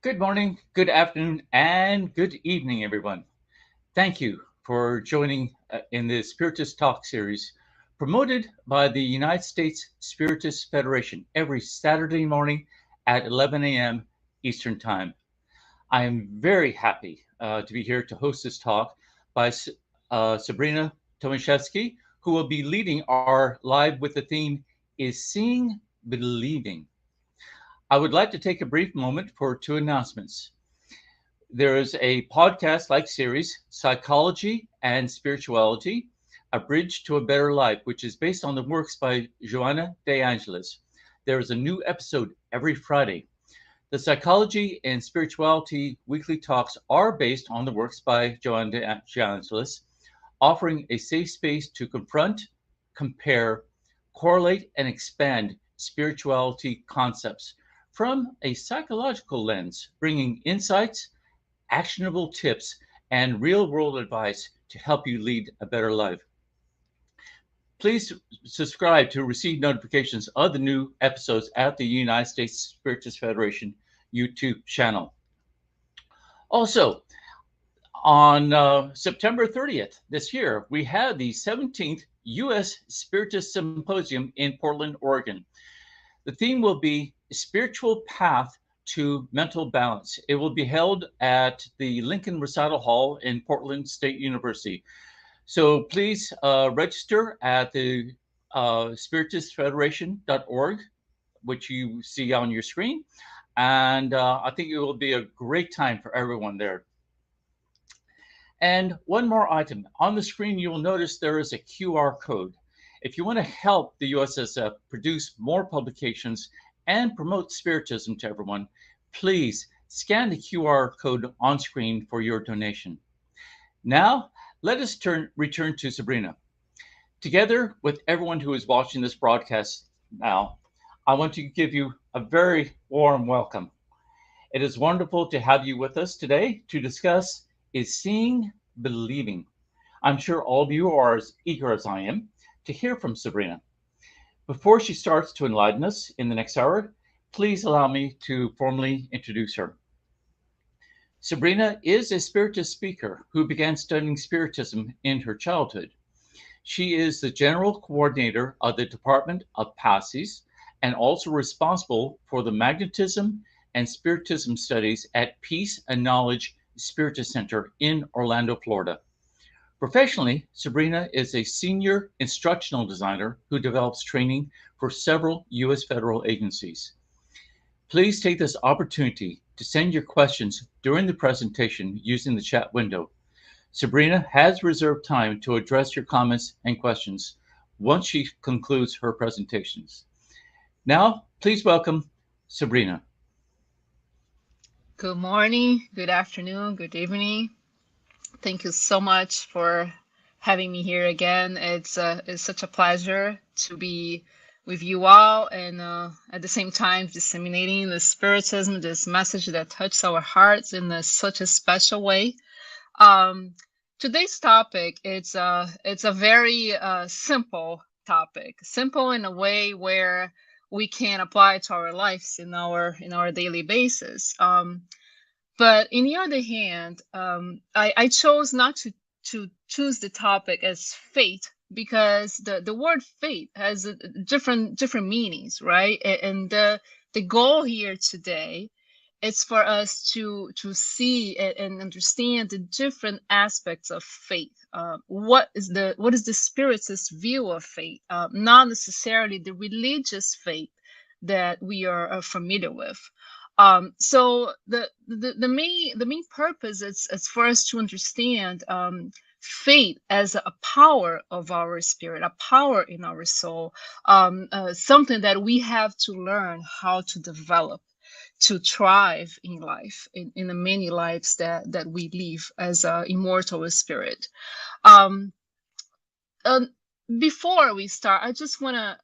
Good morning, good afternoon, and good evening, everyone. Thank you for joining in the Spiritist Talk series promoted by the United States Spiritist Federation every Saturday morning at 11 a.m. Eastern Time. I am very happy to be here to host this talk by Sabrina Tomaszewski, who will be leading our live with the theme Is Seeing Believing? I would like to take a brief moment for two announcements. There is a podcast like series, Psychology and Spirituality, A Bridge to a Better Life, which is based on the works by Joanna De Angelis. There is a new episode every Friday. The Psychology and Spirituality weekly talks are based on the works by Joanna De Angelis, offering a safe space to confront, compare, correlate, and expand spirituality concepts from a psychological lens, bringing insights, actionable tips, and real world advice to help you lead a better life. Please subscribe to receive notifications of the new episodes at the United States Spiritist Federation YouTube channel. Also, on September 30th this year, we had the 17th U.S. Spiritist Symposium in Portland, Oregon. The theme will be Spiritual Path to Mental Balance. It will be held at the Lincoln Recital Hall in Portland State University. So please register at the spiritistfederation.org, which you see on your screen. And I think it will be a great time for everyone there. And one more item. On the screen, you will notice there is a QR code. If you want to help the USSF produce more publications and promote Spiritism to everyone, please scan the QR code on screen for your donation. Now, let us return to Sabrina. Together with everyone who is watching this broadcast now, I want to give you a very warm welcome. It is wonderful to have you with us today to discuss Is Seeing Believing? I'm sure all of you are as eager as I am to hear from Sabrina. Before she starts to enlighten us in the next hour, please allow me to formally introduce her. Sabrina is a Spiritist speaker who began studying Spiritism in her childhood. She is the general coordinator of the Department of Passes and also responsible for the Magnetism and Spiritism Studies at Peace and Knowledge Spiritist Center in Orlando, Florida. Professionally, Sabrina is a senior instructional designer who develops training for several U.S. federal agencies. Please take this opportunity to send your questions during the presentation using the chat window. Sabrina has reserved time to address your comments and questions once she concludes her presentations. Now, please welcome Sabrina. Good morning, good afternoon, good evening. Thank you so much for having me here again. It's such a pleasure to be with you all and at the same time disseminating the Spiritism, this message that touches our hearts in such a special way. Today's topic it's a very simple topic, simple in a way where we can apply it to our lives in our daily basis. But in the other hand, I chose not to choose the topic as fate because the word fate has different meanings, right? And the goal here today is for us to see and understand the different aspects of faith. What is the Spiritist view of faith? Not necessarily the religious faith that we are familiar with. So the main purpose is for us to understand faith as a power of our spirit, a power in our soul, something that we have to learn how to develop to thrive in life, in the many lives that we live as an immortal spirit. Um, uh, Before we start, I just want to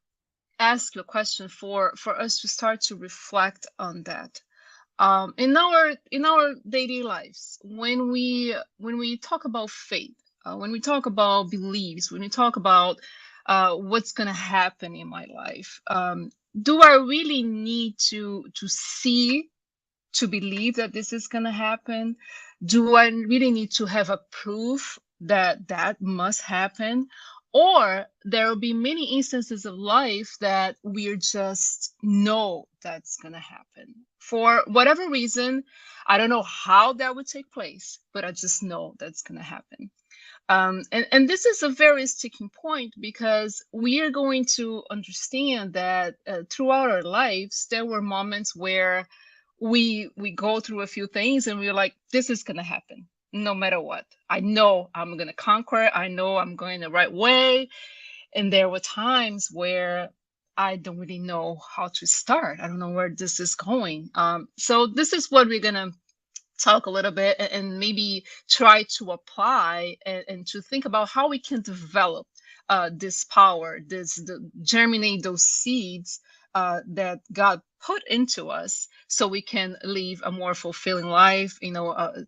ask you a question for us to start to reflect on that. In our daily lives, when we talk about faith, when we talk about beliefs, when we talk about what's going to happen in my life, do I really need to see to believe that this is going to happen? Do I really need to have a proof that that must happen? Or there will be many instances of life that we just know that's going to happen. For whatever reason, I don't know how that would take place, but I just know that's going to happen. And this is a very sticking point because we are going to understand that throughout our lives, there were moments where we go through a few things and we're like, this is going to happen no matter what. I know I'm going to conquer. I know I'm going the right way. And there were times where I don't really know how to start. I don't know where this is going. So this is what we're going to talk a little bit and maybe try to apply and to think about how we can develop this power, germinate those seeds that God put into us, so we can live a more fulfilling life.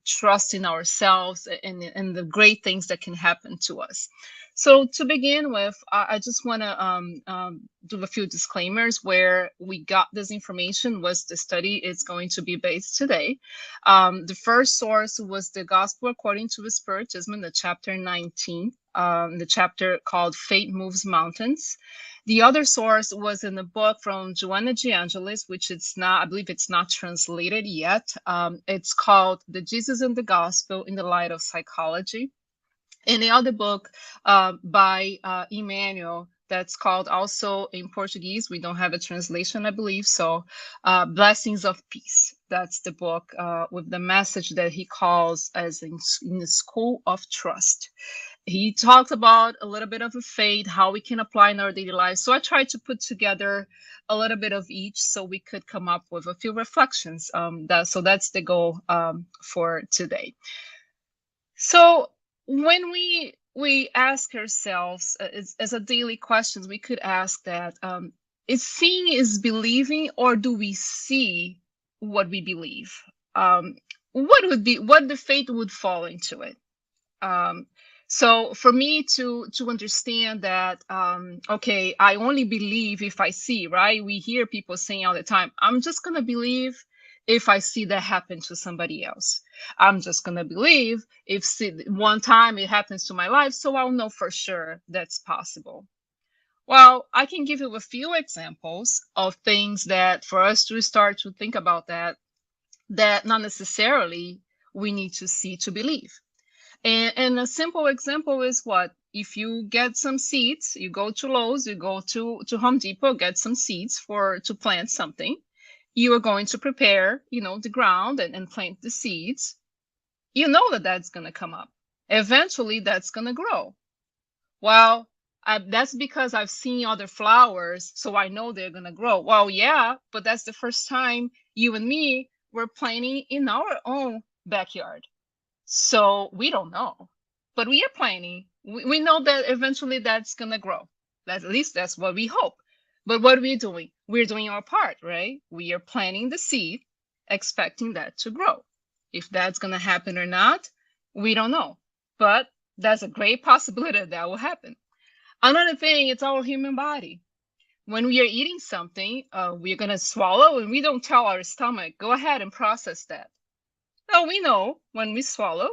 Trust in ourselves and the great things that can happen to us. So to begin with, I just want to do a few disclaimers where we got this information, was the study is going to be based today. The first source was the Gospel According to the Spiritism, the chapter 19, the chapter called Faith Moves Mountains. The other source was in the book from Joanna G. Angelis, which it's not, I believe it's not translated yet. It's called The Jesus and the Gospel in the Light of Psychology. And the other book by Emmanuel, that's called also in Portuguese. We don't have a translation, I believe. So Blessings of Peace. That's the book with the message that he calls as in the School of Trust. He talks about a little bit of a faith, how we can apply in our daily life. So I tried to put together a little bit of each so we could come up with a few reflections. So that's the goal for today. So when we ask ourselves as a daily questions, we could ask that, is seeing is believing, or do we see what we believe? What the faith would fall into it? So for me to understand that, okay, I only believe if I see, right? We hear people saying all the time, I'm just going to believe if I see that happen to somebody else. I'm just going to believe if one time it happens to my life, so I'll know for sure that's possible. Well, I can give you a few examples of things that for us to start to think about that not necessarily we need to see to believe. And a simple example is what? If you get some seeds, you go to Lowe's, you go to Home Depot, get some seeds to plant something. You are going to prepare, the ground and plant the seeds. You know that that's going to come up. Eventually, that's going to grow. Well, that's because I've seen other flowers, so I know they're going to grow. Well, yeah, but that's the first time you and me were planting in our own backyard. So we don't know, but we are planning. We know that eventually that's going to grow. At least that's what we hope. But what are we doing? We're doing our part, right? We are planting the seed, expecting that to grow. If that's going to happen or not, we don't know. But that's a great possibility that will happen. Another thing, it's our human body. When we are eating something, we're going to swallow, and we don't tell our stomach, go ahead and process that. Well, we know when we swallow,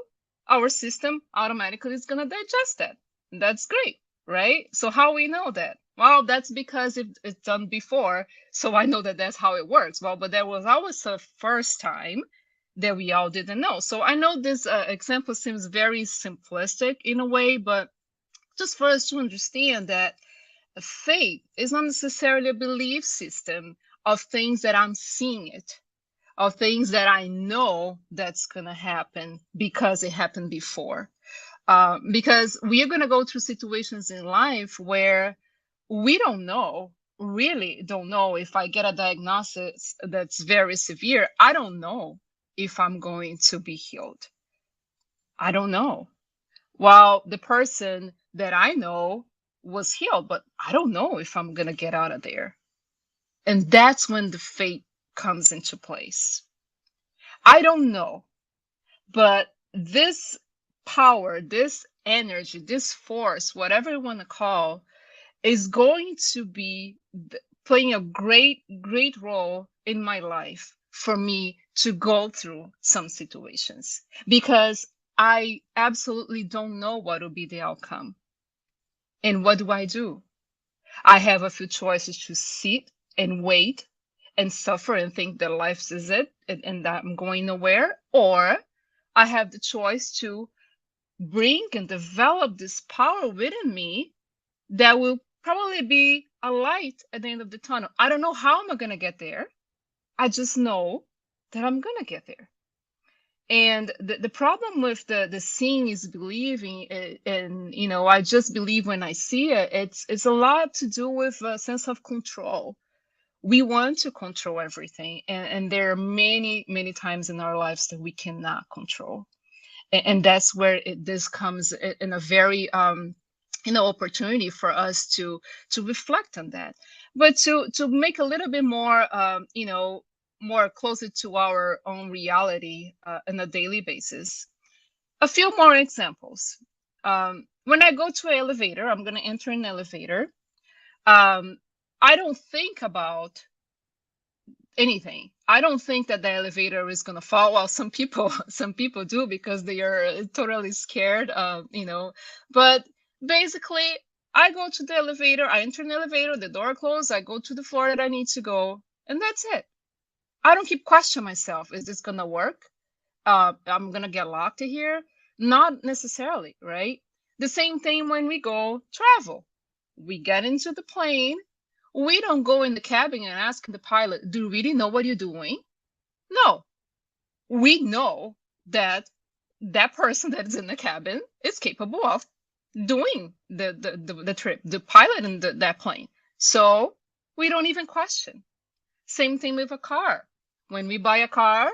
our system automatically is going to digest that. That's great, right? So how we know that? Well, that's because it's done before, so I know that that's how it works. Well, but there was always a first time that we all didn't know. So I know this example seems very simplistic in a way, but just for us to understand that faith is not necessarily a belief system of things that I'm seeing it, of things that I know that's going to happen because it happened before. Because we are going to go through situations in life where we really don't know. If I get a diagnosis that's very severe, I don't know if I'm going to be healed. I don't know. While the person that I know was healed, but I don't know if I'm going to get out of there. And that's when the faith comes into place. I don't know, but this power, this energy, this force, whatever you want to call, is going to be playing a great role in my life for me to go through some situations because I absolutely don't know what will be the outcome. And what do? I have a few choices to sit and wait and suffer and think that life is it and that I'm going nowhere, or I have the choice to bring and develop this power within me that will probably be a light at the end of the tunnel. I don't know how I'm going to get there. I just know that I'm going to get there. And the problem with the seeing is believing, and I just believe when I see it. It's a lot to do with a sense of control. We want to control everything, and there are many times in our lives that we cannot control, and that's where this comes in a very opportunity for us to reflect on that, but to make a little bit more more closer to our own reality on a daily basis. A few more examples. When I go to an elevator, I'm going to enter an elevator. I don't think about anything. I don't think that the elevator is going to fall. Well, some people do because they are totally scared, but basically I go to the elevator, I enter an elevator, the door closed, I go to the floor that I need to go, and that's it. I don't keep questioning myself. Is this going to work? I'm going to get locked in here? Not necessarily, right? The same thing when we go travel. We get into the plane. We don't go in the cabin and ask the pilot, do you really know what you're doing? No. We know that that person that is in the cabin is capable of doing the trip, the pilot in that plane. So we don't even question. Same thing with a car. When we buy a car,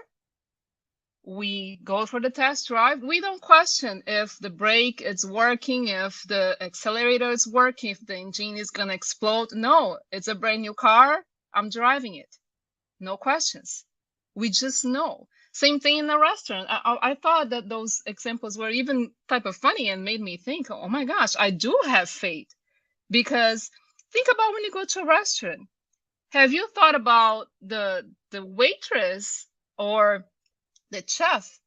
we go for the test drive. We don't question if the brake is working, if the accelerator is working, if the engine is going to explode. No, it's a brand new car. I'm driving it. No questions. We just know. Same thing in a restaurant. I thought that those examples were even type of funny and made me think, oh my gosh, I do have faith. Because think about when you go to a restaurant. Have you thought about the waitress or the chef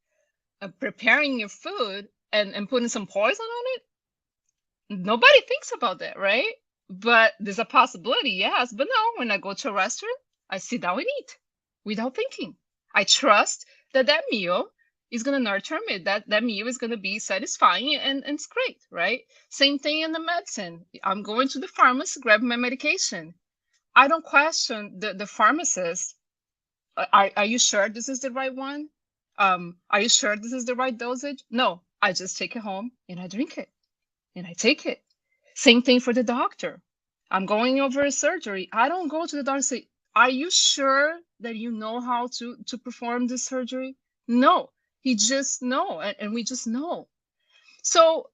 preparing your food and putting some poison on it? Nobody thinks about that, right? But there's a possibility, yes. But no, when I go to a restaurant, I sit down and eat without thinking. I trust that that meal is going to nurture me, that meal is going to be satisfying and it's great, right? Same thing in the medicine. I'm going to the pharmacy, grab my medication. I don't question the pharmacist. Are you sure this is the right one? Are you sure this is the right dosage? No, I just take it home and I drink it and I take it. Same thing for the doctor. I'm going over a surgery. I don't go to the doctor and say, are you sure that you know how to perform this surgery? No, he just know, and we just know. So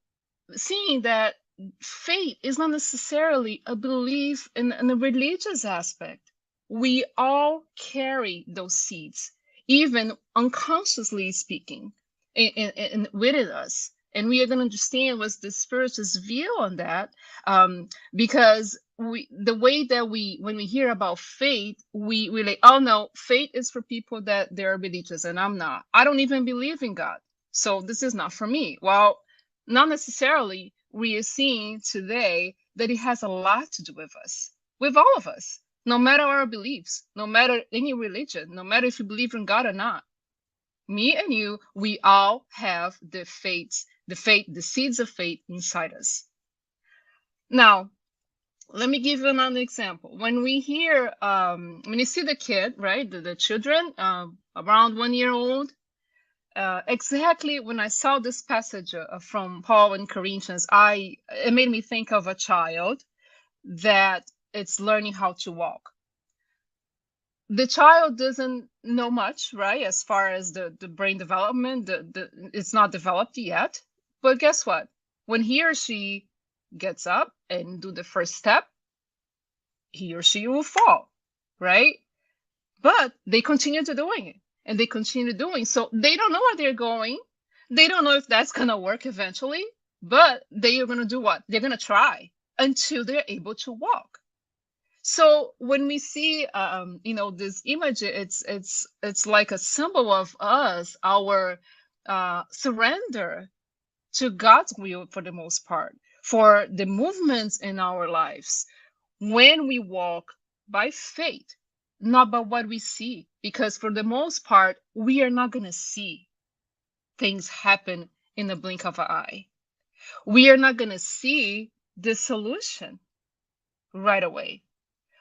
seeing that faith is not necessarily a belief in a religious aspect. We all carry those seeds, even unconsciously speaking, within us. And we are going to understand what's the Spiritist view on that, because the way that when we hear about faith, we like, oh no, faith is for people that they're religious, and I'm not. I don't even believe in God, so this is not for me. Well, not necessarily. We are seeing today that it has a lot to do with us, with all of us, no matter our beliefs, no matter any religion, no matter if you believe in God or not. Me and you, we all have the seeds of faith inside us. Now, let me give you another example. When we hear, when you see the kid, right, the children around 1 year old, exactly when I saw this passage from Paul in Corinthians, it made me think of a child that it's learning how to walk. The child doesn't know much, right, as far as the brain development. It's not developed yet. But guess what? When he or she gets up and do the first step, he or she will fall, right? But they continue to doing it. And they continue doing. So they don't know where they're going. They don't know if that's going to work eventually, but they are going to do what? They're going to try until they're able to walk. So when we see, this image, it's like a symbol of us, our surrender to God's will for the most part, for the movements in our lives when we walk by faith, not by what we see. Because for the most part, we are not going to see things happen in the blink of an eye. We are not going to see the solution right away.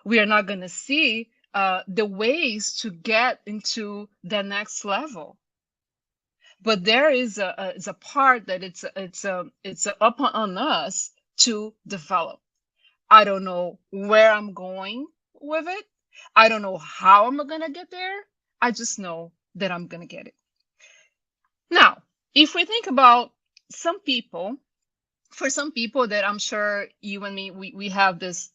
We are not going to see the ways to get into the next level. But there is a part that it's up on us to develop. I don't know where I'm going with it. I don't know how I'm gonna get there. I just know that I'm gonna get it. Now, if we think about some people, for some people that I'm sure you and me, we have this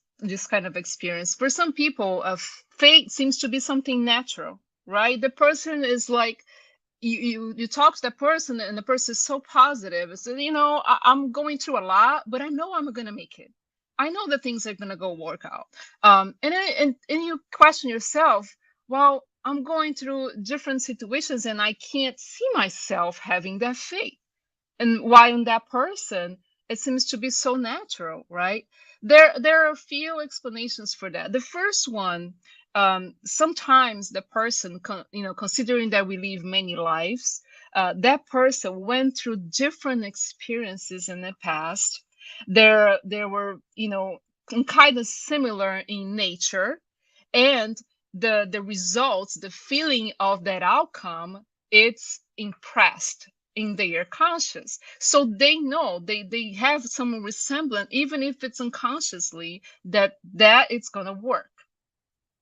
kind of experience. For some people, fate seems to be something natural, right? The person is like, you talk to the person and the person is so positive. So, I'm going through a lot, but I know I'm gonna make it. I know that things are gonna go work out. And you question yourself, well, I'm going through different situations and I can't see myself having that faith. And why in that person it seems to be so natural, right? There are a few explanations for that. The first one, sometimes the person considering that we live many lives, that person went through different experiences in the past. There were, kind of similar in nature, and the results, the feeling of that outcome, it's impressed in their conscious. So they know, they have some resemblance, even if it's unconsciously, that it's gonna work.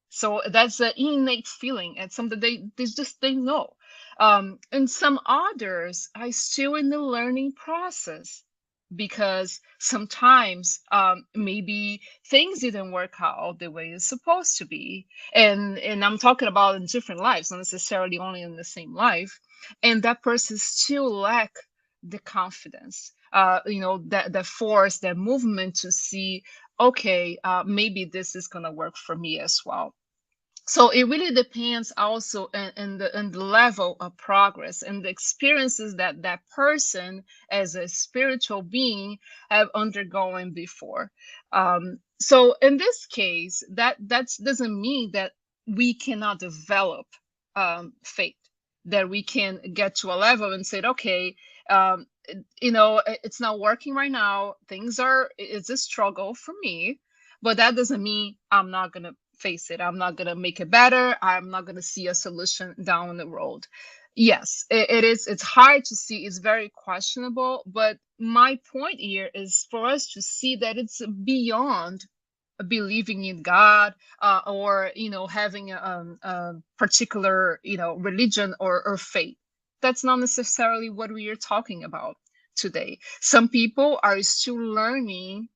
So that's an innate feeling, and something they know. And some others are still in the learning process, because sometimes maybe things didn't work out the way it's supposed to be, and I'm talking about in different lives, not necessarily only in the same life, and that person still lack the confidence, that force, that movement to see, okay, maybe this is going to work for me as well. So it really depends also in the level of progress and the experiences that that person as a spiritual being have undergone before. So in this case, that doesn't mean that we cannot develop faith, that we can get to a level and say, okay, it's not working right now. It's a struggle for me, but that doesn't mean I'm not gonna face it. I'm not gonna make it better. I'm not gonna see a solution down the road. Yes, it is. It's hard to see. It's very questionable. But my point here is for us to see that it's beyond believing in God, or having a particular religion or faith. That's not necessarily what we are talking about today. Some people are still learning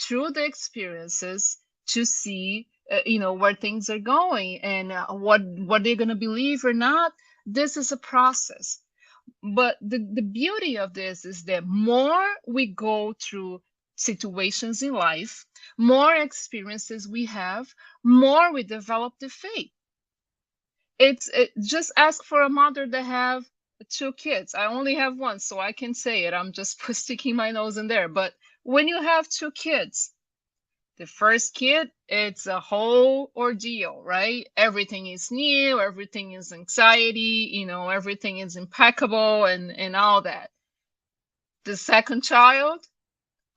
through the experiences to see where things are going, and what they're going to believe or not. This is a process. But the beauty of this is that more we go through situations in life, more experiences we have, more we develop the faith. Just ask for a mother that have two kids. I only have one, so I can say it. I'm just sticking my nose in there. But when you have two kids, the first kid, it's a whole ordeal, right? Everything is new, everything is anxiety, everything is impeccable and all that. The second child,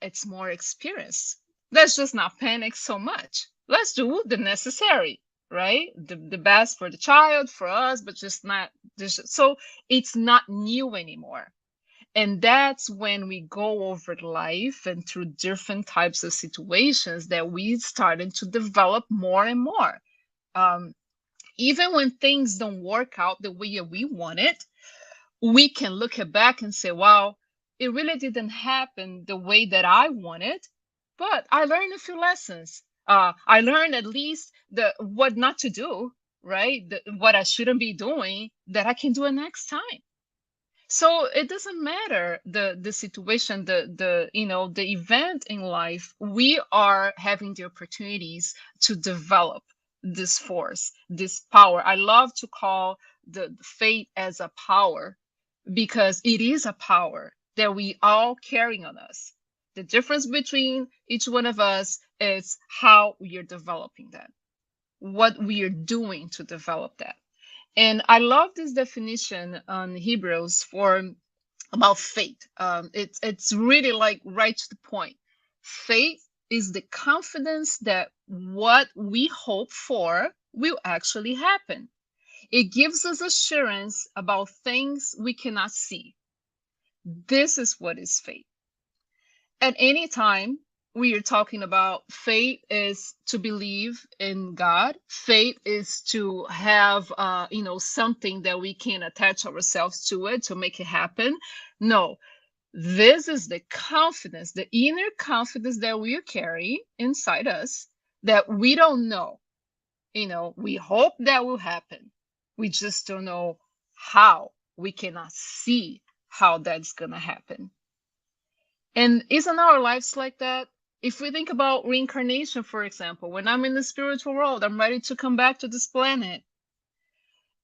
it's more experience. Let's just not panic so much. Let's do the necessary, right? The best for the child, for us, but just not so it's not new anymore. And that's when we go over life and through different types of situations that we started to develop more and more. Um, Even when things don't work out the way we want it, we can look back and say, wow, it really didn't happen the way that I wanted, but I learned a few lessons. I learned at least what not to do, right? What I shouldn't be doing, that I can do it next time. So it doesn't matter the situation, the event in life. We are having the opportunities to develop this force, this power. I love to call the fate as a power, because it is a power that we all carry on us. The difference between each one of us is how we are developing that, what we are doing to develop that. And I love this definition on Hebrews for about faith. It's really like right to the point. Faith is the confidence that what we hope for will actually happen. It gives us assurance about things we cannot see. This is what is faith. At any time, we are talking about faith is to believe in God. Faith is to have, something that we can attach ourselves to it to make it happen. No, this is the confidence, the inner confidence that we carry inside us that we don't know. We hope that will happen. We just don't know how. We cannot see how that's going to happen. And isn't our lives like that? If we think about reincarnation, for example, when I'm in the spiritual world, I'm ready to come back to this planet.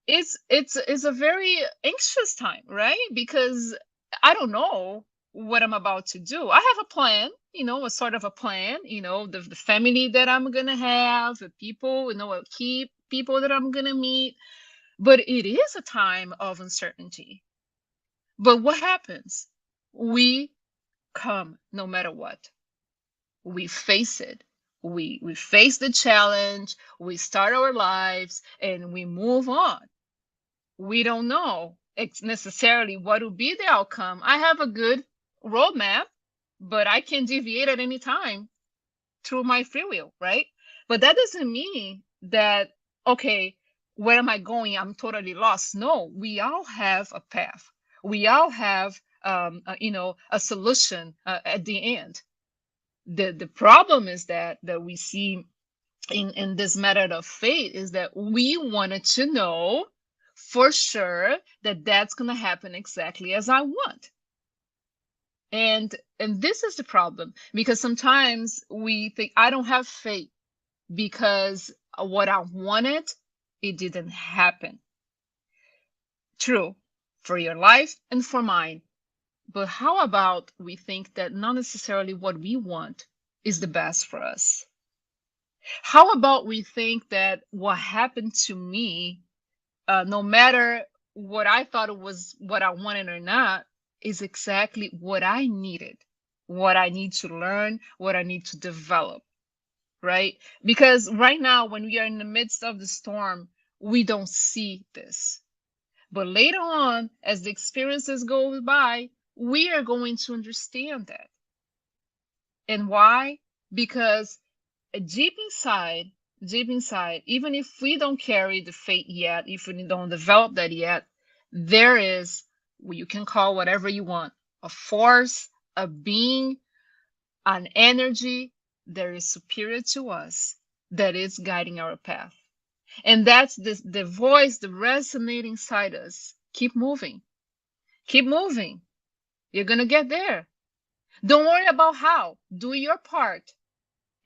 It's a very anxious time, right? Because I don't know what I'm about to do. I have a plan, a sort of a plan, the family that I'm gonna have, the people, key people that I'm gonna meet. But it is a time of uncertainty. But what happens? We come no matter what. We face it. We face the challenge, we start our lives, and we move on. We don't know necessarily what will be the outcome. I have a good roadmap, but I can deviate at any time through my free will, right? But that doesn't mean that, okay, where am I going? I'm totally lost. No, we all have a path. We all have, a solution at the end. The problem is that we see in this method of fate is that we wanted to know for sure that that's going to happen exactly as I want. And this is the problem, because sometimes we think I don't have faith because what I wanted, it didn't happen. True, for your life and for mine. But how about we think that not necessarily what we want is the best for us? How about we think that what happened to me, no matter what I thought it was what I wanted or not, is exactly what I needed, what I need to learn, what I need to develop, right? Because right now, when we are in the midst of the storm, we don't see this. But later on, as the experiences go by, we are going to understand that. And why? Because deep inside, even if we don't carry the faith yet, if we don't develop that yet, there is, you can call whatever you want, a force, a being, an energy that is superior to us, that is guiding our path. And that's the voice, the resonating inside us. Keep moving. Keep moving. You're going to get there. Don't worry about how. Do your part,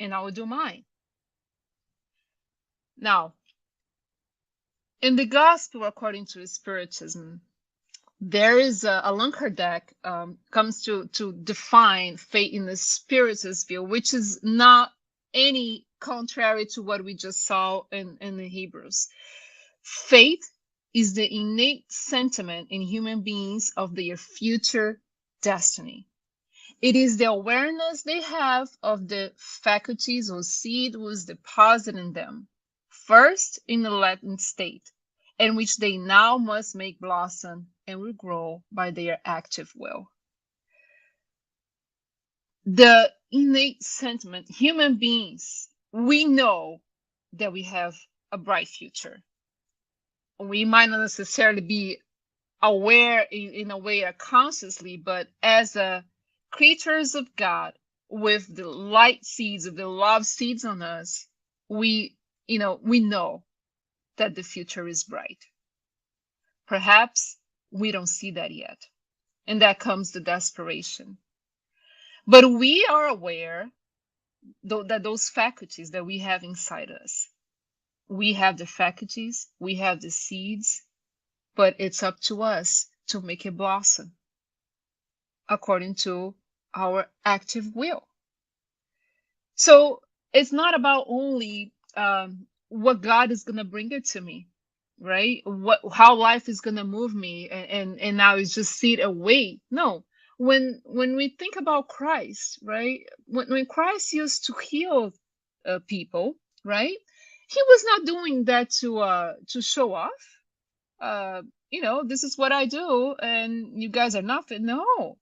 and I will do mine. Now, in the gospel according to Spiritism, there is Allan Kardec comes to define faith in the Spiritist view, which is not any contrary to what we just saw in the Hebrews. Faith is the innate sentiment in human beings of their future destiny. It is the awareness they have of the faculties or seed was deposited in them, first in the latent state, and which they now must make blossom and will grow by their active will. The innate sentiment, human beings, we know that we have a bright future. We might not necessarily be aware in a way or consciously, but as a creatures of God with the light seeds of the love seeds on us, we know that the future is bright. Perhaps we don't see that yet. and that comes the desperation. But we are aware that those faculties that we have inside us, we have the faculties, we have the seeds, but it's up to us to make it blossom according to our active will. So it's not about only what God is going to bring it to me, right? How life is going to move me, and now it's just sit away. No, when we think about Christ, right? When Christ used to heal people, right? He was not doing that to show off. This is what I do, and you guys are nothing. No,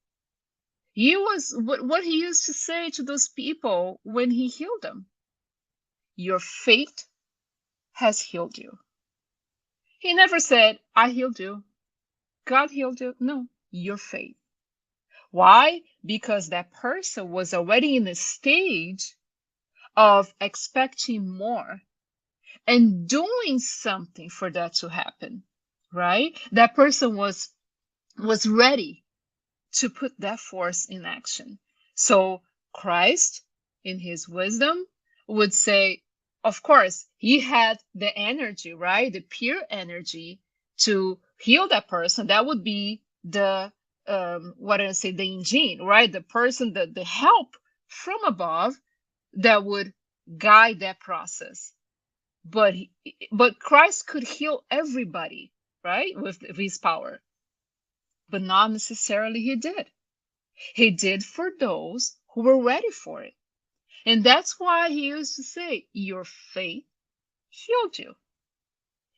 he was what he used to say to those people when he healed them. Your faith has healed you. He never said, I healed you. God healed you. No, your faith. Why? Because that person was already in a stage of expecting more and doing something for that to happen, right? That person was ready to put that force in action. So Christ, in his wisdom, would say, of course, he had the energy, right? The pure energy to heal that person. That would be the what did I say? The engine, right? The person, the help from above that would guide that process. But Christ could heal everybody, right? With his power, but not necessarily he did. He did for those who were ready for it. And that's why he used to say, your faith healed you.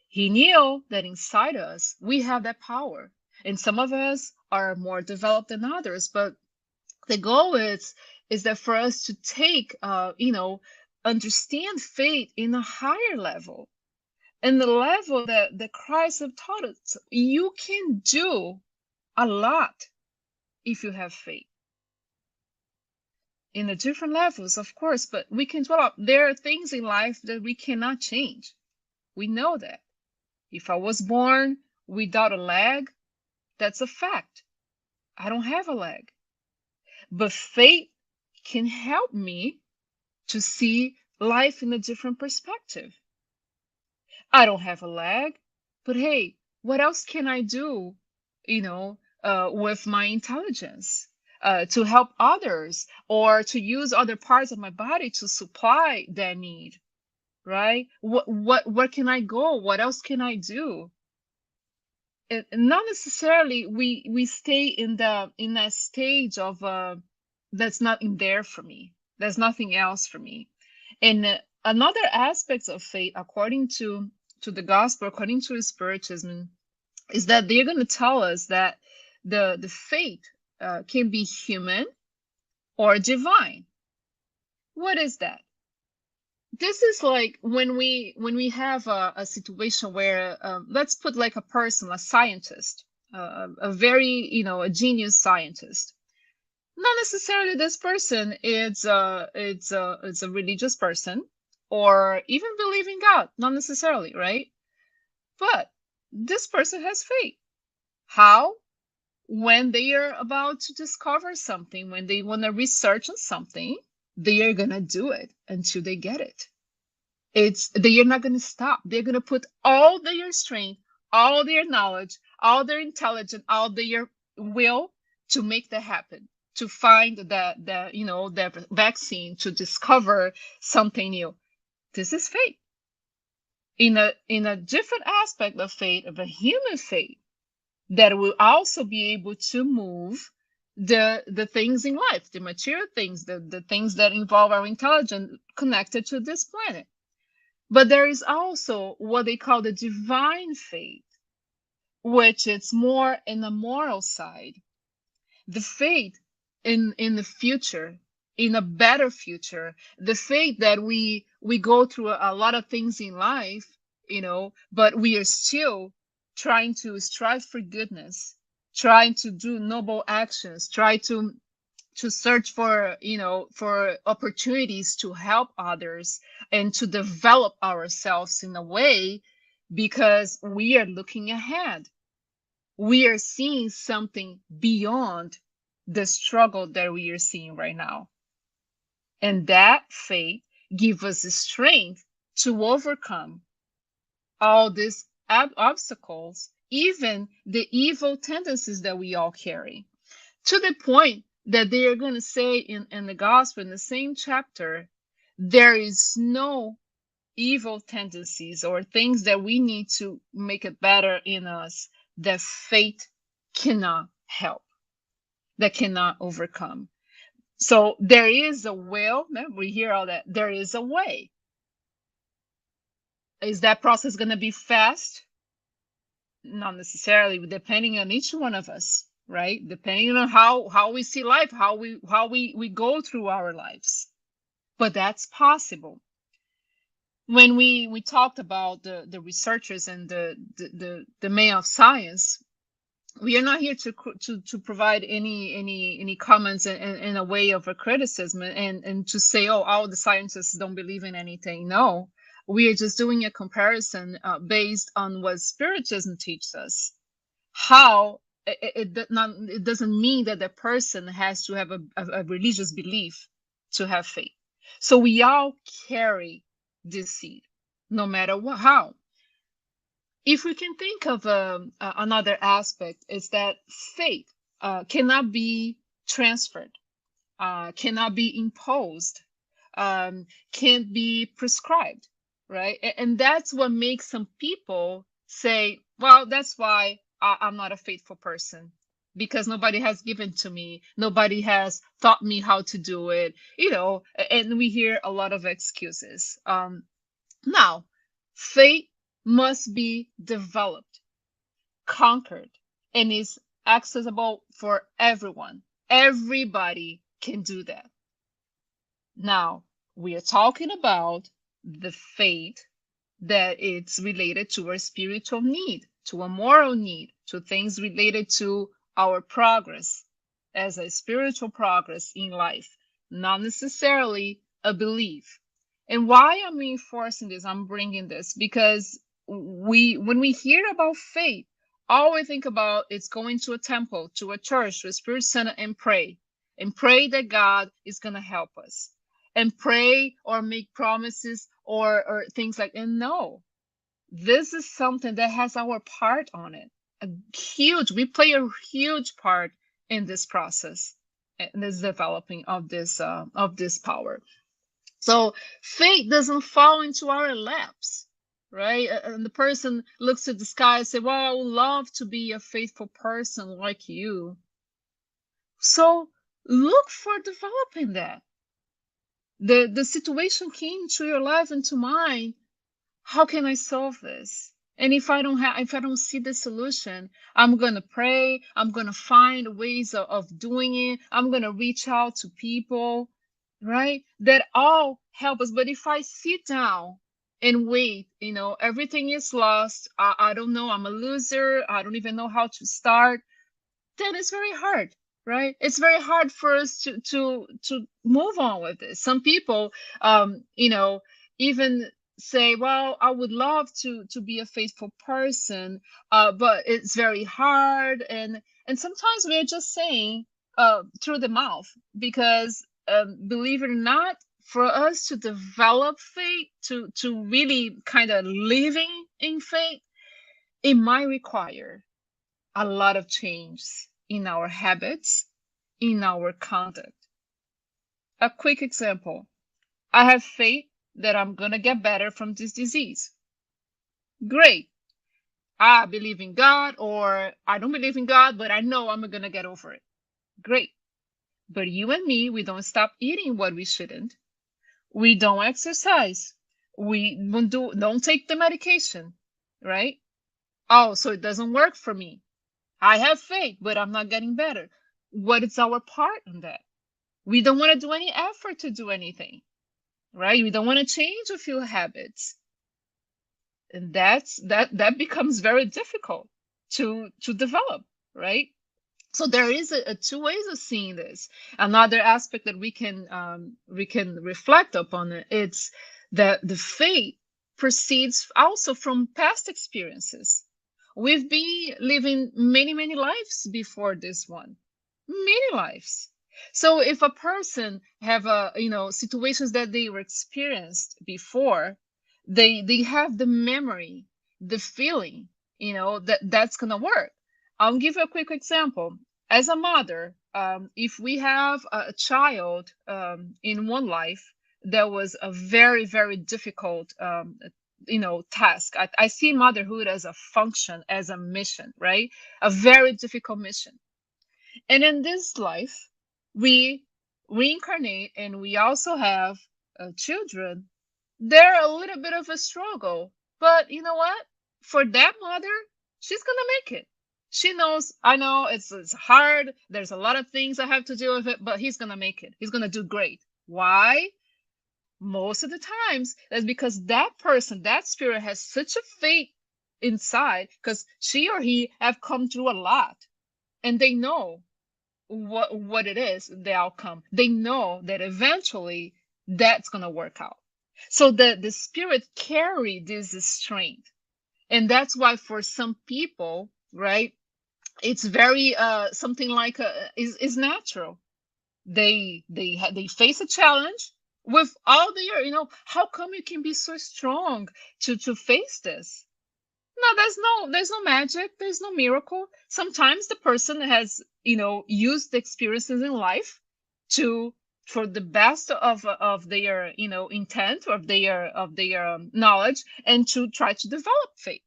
He knew that inside us, we have that power. And some of us are more developed than others. But the goal is that for us to take, understand faith in a higher level. And the level that Christ have taught us, you can do a lot if you have faith. In the different levels, of course, but we can develop. There are things in life that we cannot change. We know that. If I was born without a leg, that's a fact. I don't have a leg. But faith can help me to see life in a different perspective. I don't have a leg, but hey, what else can I do, with my intelligence? To help others or to use other parts of my body to supply that need, right? Where can I go? What else can I do? And not necessarily we stay in that stage of that's not in there for me. There's nothing else for me. And another aspect of faith, according to the gospel, according to Spiritism, is that they're going to tell us that the faith can be human or divine. What is that? This is like when we have a situation where let's put like a person, a scientist, a very a genius scientist. Not necessarily this person is it's a religious person or even believe in God. Not necessarily, right? But this person has faith. How? When they are about to discover something, when they want to research on something, they are going to do it until they get it. They are not going to stop. They're going to put all their strength, all their knowledge, all their intelligence, all their will to make that happen, to find the vaccine, to discover something new. This is faith. In a different aspect of faith, of a human faith, that will also be able to move the things in life, the material things, the things that involve our intelligence connected to this planet. But there is also what they call the divine faith, which is more in the moral side. The faith in the future, in a better future, the faith that we go through a lot of things in life, but we are still trying to strive for goodness, trying to do noble actions, try to search for for opportunities to help others and to develop ourselves in a way, because we are looking ahead. we are seeing something beyond the struggle that we are seeing right now. And that faith gives us the strength to overcome all these obstacles, even the evil tendencies that we all carry, to the point that they are going to say in the gospel, in the same chapter, there is no evil tendencies or things that we need to make it better in us that faith cannot help, that cannot overcome. So there is a will. Remember, we hear all that. There is a way. Is that process going to be fast? Not necessarily, depending on each one of us, right? Depending on how we see life, how we go through our lives. But that's possible. When we talked about the researchers and the man of science, we are not here to provide any comments in a way of a criticism and to say, oh, all the scientists don't believe in anything. No, we are just doing a comparison based on what Spiritism teaches us. How it doesn't mean that the person has to have a religious belief to have faith. So we all carry this seed, no matter how. If we can think of another aspect, is that faith cannot be transferred, cannot be imposed, can't be prescribed, right? And that's what makes some people say, well, that's why I'm not a faithful person, because nobody has given to me, nobody has taught me how to do it, and we hear a lot of excuses. Now, faith must be developed, conquered, and is accessible for everyone. Everybody can do that. Now, we are talking about the faith that it's related to our spiritual need, to a moral need, to things related to our progress as a spiritual progress in life, not necessarily a belief. And why I'm reinforcing this, I'm bringing this, because when we hear about faith, all we think about is going to a temple, to a church, to a spirit center and pray that God is going to help us, and pray or make promises or things like that. And no, this is something that has our part on it. We play a huge part in this process, in this developing of this power. So faith doesn't fall into our laps, right? And the person looks to the sky and say, well, I would love to be a faithful person like you. So look for developing that. The situation came to your life and to mine. How can I solve this? And if I don't see the solution, I'm going to pray. I'm going to find ways of doing it. I'm going to reach out to people, right? That all help us. But if I sit down and wait, everything is lost. I don't know. I'm a loser. I don't even know how to start. Then it's very hard, right? It's very hard for us to move on with this. Some people, even say, well, I would love to be a faithful person, but it's very hard. And sometimes we're just saying through the mouth, because believe it or not, for us to develop faith, to really kind of living in faith, it might require a lot of change in our habits, in our conduct. A quick example: I have faith that I'm going to get better from this disease. Great. I believe in God, or I don't believe in God, but I know I'm going to get over it. Great. But you and me, we don't stop eating what we shouldn't. We don't exercise. We don't take the medication, right? Oh, so it doesn't work for me. I have faith, but I'm not getting better. What is our part in that? We don't want to do any effort to do anything, right? We don't want to change a few habits. And that becomes very difficult to develop, right? So there is a two ways of seeing this. Another aspect that we can reflect upon it, it's that the faith proceeds also from past experiences. We've been living many, many lives before this one, many lives. So if a person have situations that they were experienced before, they have the memory, the feeling, that that's gonna work. I'll give you a quick example. As a mother, if we have a child in one life that was a very, very difficult task. I see motherhood as a function, as a mission, right? A very difficult mission. And in this life, we reincarnate and we also have children. They're a little bit of a struggle. But you know what? For that mother, she's going to make it. She knows, I know it's hard. There's a lot of things I have to deal with it, but he's going to make it. He's going to do great. Why? Most of the times, that's because that person, that spirit has such a faith inside because she or he have come through a lot and they know what it is, the outcome. They know that eventually that's going to work out. So the spirit carry this strength. And that's why for some people, right, it's very something like is natural. They face a challenge with all their, how come you can be so strong to face this? No, there's no magic, there's no miracle. Sometimes the person has, used the experiences in life to for the best of their, intent, of their knowledge, and to try to develop faith.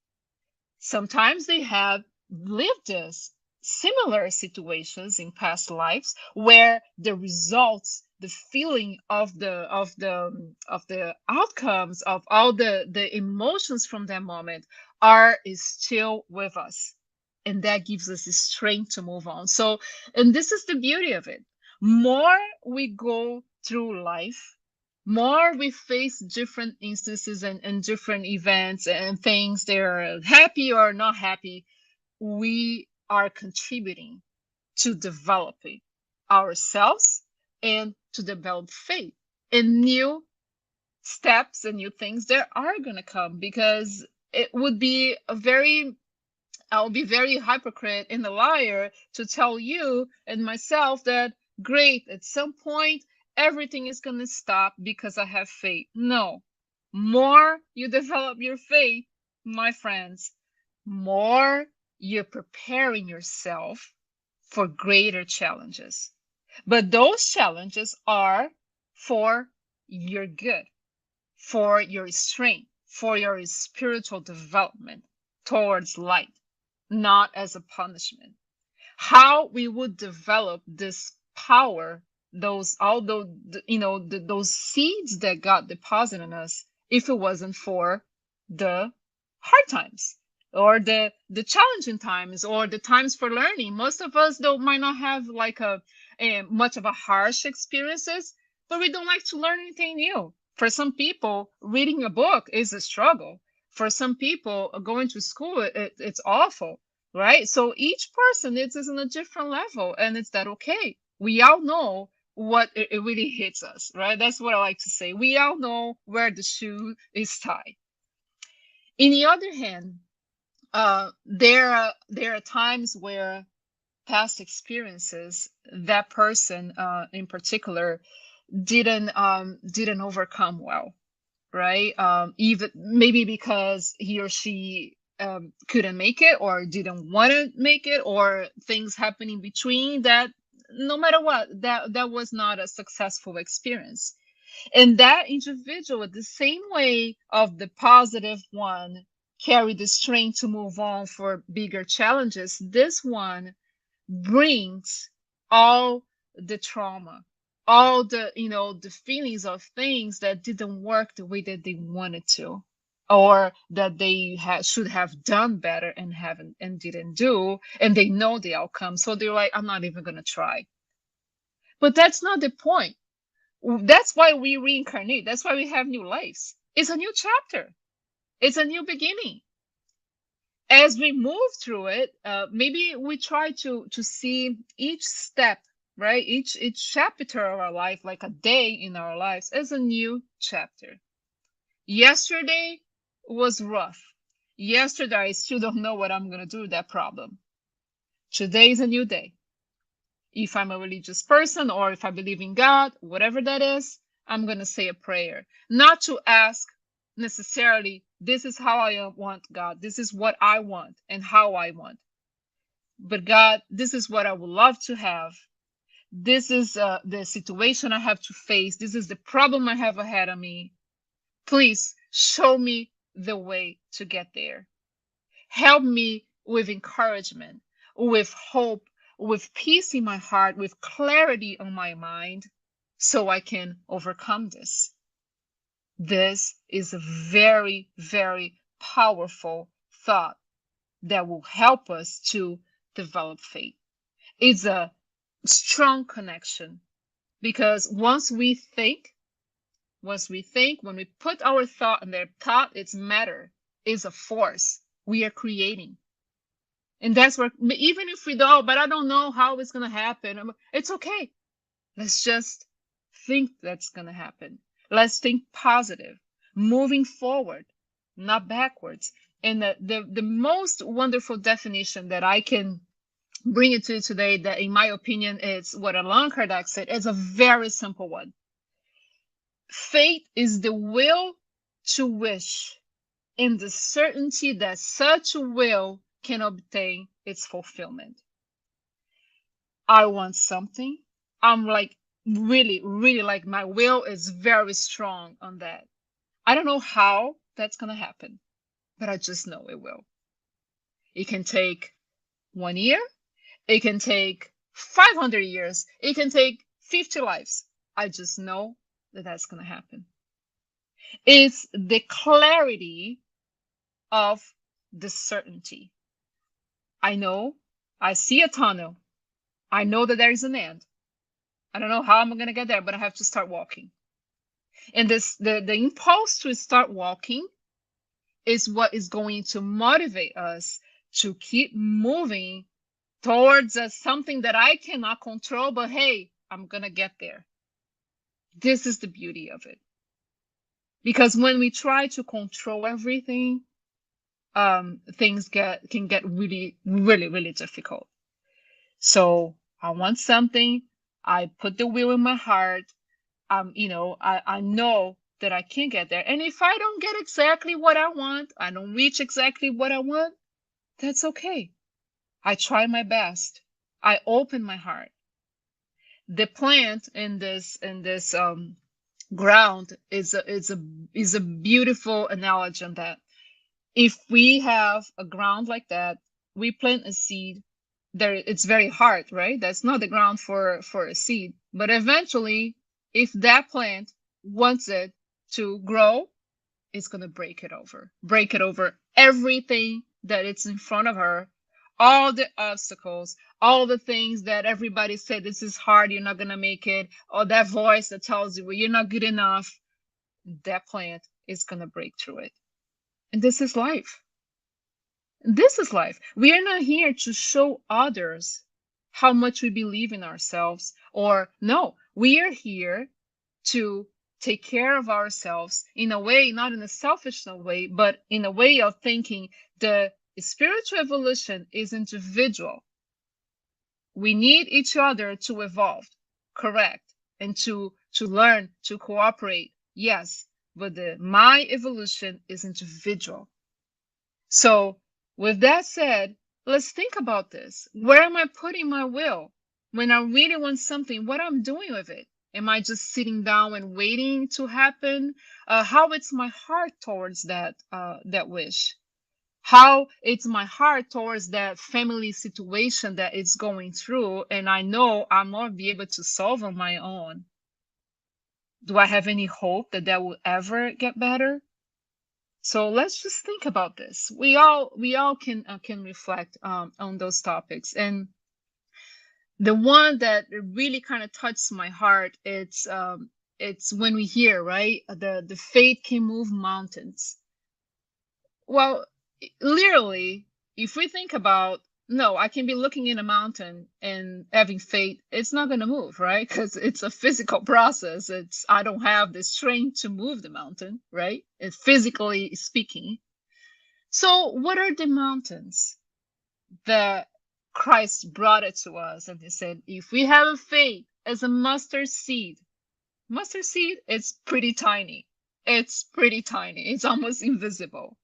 Sometimes they have lived this similar situations in past lives where the results, the feeling of the outcomes of all the emotions from that moment is still with us, and that gives us the strength to move on. So, and this is the beauty of it. More we go through life, more we face different instances and different events and things, they're happy or not happy, we are contributing to developing ourselves and to develop faith and new steps and new things that are going to come, because it would be I'll be very hypocrite and a liar to tell you and myself that great, at some point everything is going to stop because I have faith. No. More you develop your faith, my friends, more you're preparing yourself for greater challenges. But those challenges are for your good, for your strength, for your spiritual development towards light, not as a punishment. How we would develop this power, those seeds that God deposited in us, if it wasn't for the hard times or the challenging times or the times for learning. Most of us though might not have like a much of a harsh experiences, but we don't like to learn anything new. For some people, reading a book is a struggle. For some people, going to school, it's awful, right? So each person is in a different level, and it's that okay. We all know what it really hits us, right? That's what I like to say. We all know where the shoe is tied. In the other hand, there are times where past experiences, that person in particular didn't overcome well, right? Even maybe because he or she couldn't make it or didn't want to make it, or things happen in between that, no matter what, that was not a successful experience. And that individual, the same way of the positive one, carry the strength to move on for bigger challenges. This one brings all the trauma, all the feelings of things that didn't work the way that they wanted to, or that they should have done better and haven't and didn't do, and they know the outcome, so they're like, I'm not even going to try. But that's not the point. That's why we reincarnate. That's why we have new lives. It's a new chapter. It's a new beginning. As we move through it, maybe we try to see each step, right? Each chapter of our life, like a day in our lives, as a new chapter. Yesterday was rough. Yesterday, I still don't know what I'm going to do with that problem. Today is a new day. If I'm a religious person or if I believe in God, whatever that is, I'm going to say a prayer. Not to ask necessarily, this is how I want, God. This is what I want and how I want. But God, this is what I would love to have. This is the situation I have to face. This is the problem I have ahead of me. Please show me the way to get there. Help me with encouragement, with hope, with peace in my heart, with clarity on my mind, so I can overcome this. This is a very, very powerful thought that will help us to develop faith. It's a strong connection because once we think, when we put our thought in their thought, it's matter, is a force we are creating. And that's where, even if we don't, but I don't know how it's going to happen, it's okay. Let's just think that's going to happen. Let's think positive, moving forward, not backwards. And the most wonderful definition that I can bring it to today, that in my opinion is what Allan Kardec said, is a very simple one. Faith is the will to wish in the certainty that such a will can obtain its fulfillment. I want something. I'm like really, really like my will is very strong on that. I don't know how that's going to happen, but I just know it will. It can take 1 year. It can take 500 years. It can take 50 lives. I just know that that's going to happen. It's the clarity of the certainty. I know, I see a tunnel. I know that there is an end. I don't know how I'm going to get there, but I have to start walking. And the impulse to start walking is what is going to motivate us to keep moving towards something that I cannot control, but hey, I'm going to get there. This is the beauty of it. Because when we try to control everything, things can get really, really, really difficult. So I want something. I put the will in my heart. I know that I can get there. And if I don't get exactly what I want, I don't reach exactly what I want, that's okay. I try my best. I open my heart. The plant in this ground is a beautiful analogy on that. If we have a ground like that, we plant a seed. There, it's very hard, right? That's not the ground for a seed. But eventually, if that plant wants it to grow, it's gonna break it over everything that it's in front of her, all the obstacles, all the things that everybody said, this is hard, you're not gonna make it, or that voice that tells you, well, you're not good enough. That plant is gonna break through it. And this is life. This is life. We are not here to show others how much we believe in ourselves, or no, we are here to take care of ourselves in a way, not in a selfish way, but in a way of thinking the spiritual evolution is individual. We need each other to evolve, correct, and to learn, to cooperate, yes, but my evolution is individual. So with that said, let's think about this. Where am I putting my will? When I really want something, what I'm doing with it? Am I just sitting down and waiting to happen? How it's my heart towards that wish? How it's my heart towards that family situation that it's going through, and I know I'm not be able to solve on my own. Do I have any hope that will ever get better? So let's just think about this. We all can reflect on those topics. And the one that really kind of touched my heart, it's when we hear, right, the faith can move mountains. Well, literally, if we think about, no, I can be looking in a mountain and having faith, it's not going to move, right? Because it's a physical process. I don't have the strength to move the mountain, right? It's physically speaking. So what are the mountains that Christ brought it to us? And he said, if we have a faith as a mustard seed, it's pretty tiny. It's pretty tiny. It's almost invisible.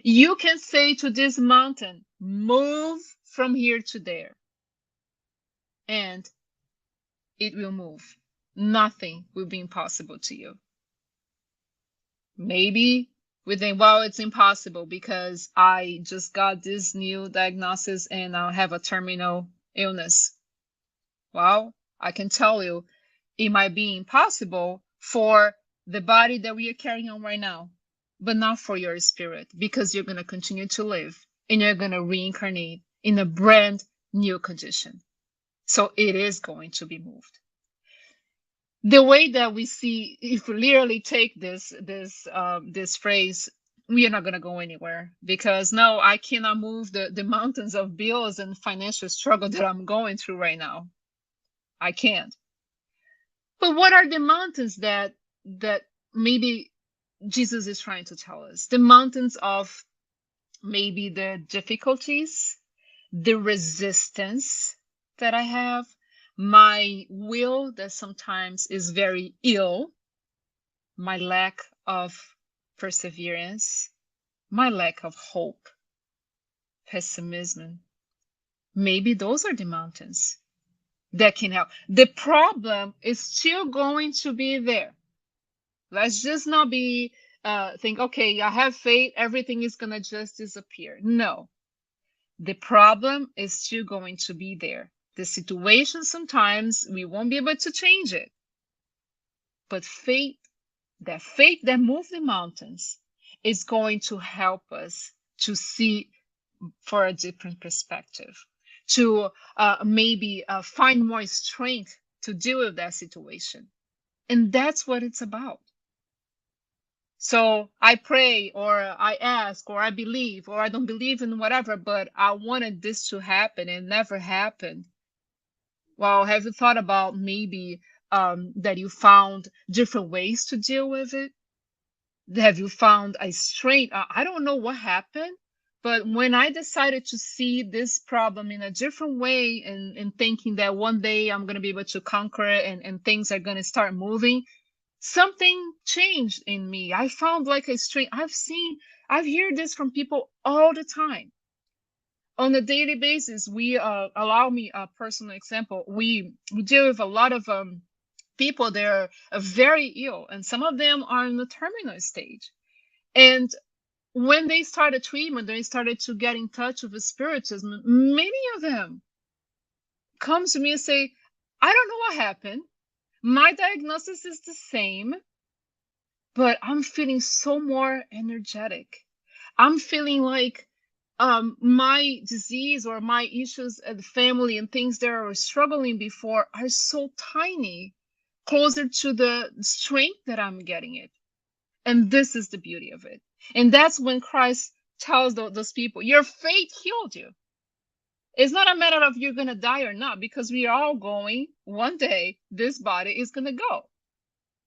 You can say to this mountain, move from here to there, and it will move. Nothing will be impossible to you. Maybe we think, well, it's impossible because I just got this new diagnosis and I have a terminal illness. Well, I can tell you, it might be impossible for the body that we are carrying on right now, but not for your spirit, because you're going to continue to live and you're going to reincarnate in a brand new condition. So it is going to be moved. The way that we see, if we literally take this phrase, we are not going to go anywhere, because no, I cannot move the mountains of bills and financial struggle that I'm going through right now. I can't. But what are the mountains that maybe Jesus is trying to tell us? The mountains of maybe the difficulties, the resistance that I have, my will that sometimes is very ill, my lack of perseverance, my lack of hope, pessimism. Maybe those are the mountains that can help. The problem is still going to be there. Let's just not be think, okay, I have faith, everything is gonna just disappear. No, the problem is still going to be there. The situation, sometimes we won't be able to change it, but faith that moves the mountains is going to help us to see for a different perspective, to maybe find more strength to deal with that situation. And that's what it's about. So I pray, or I ask, or I believe, or I don't believe in whatever, but I wanted this to happen and never happened. Well, have you thought about maybe that you found different ways to deal with it? Have you found a strength? I don't know what happened, but when I decided to see this problem in a different way, and thinking that one day I'm going to be able to conquer it, and things are going to start moving, something changed in me. I found like a strength. I've heard this from people all the time. On a daily basis, we allow me a personal example. We deal with a lot of people that are very ill, and some of them are in the terminal stage. And when they started treatment, they started to get in touch with the spiritism. Many of them come to me and say, I don't know what happened. My diagnosis is the same, but I'm feeling so more energetic. I'm feeling like my disease or my issues at the family and things that I was struggling before are so tiny, closer to the strength that I'm getting it. And this is the beauty of it. And that's when Christ tells those people, your faith healed you. It's not a matter of you're going to die or not, because we are all going, one day, this body is going to go.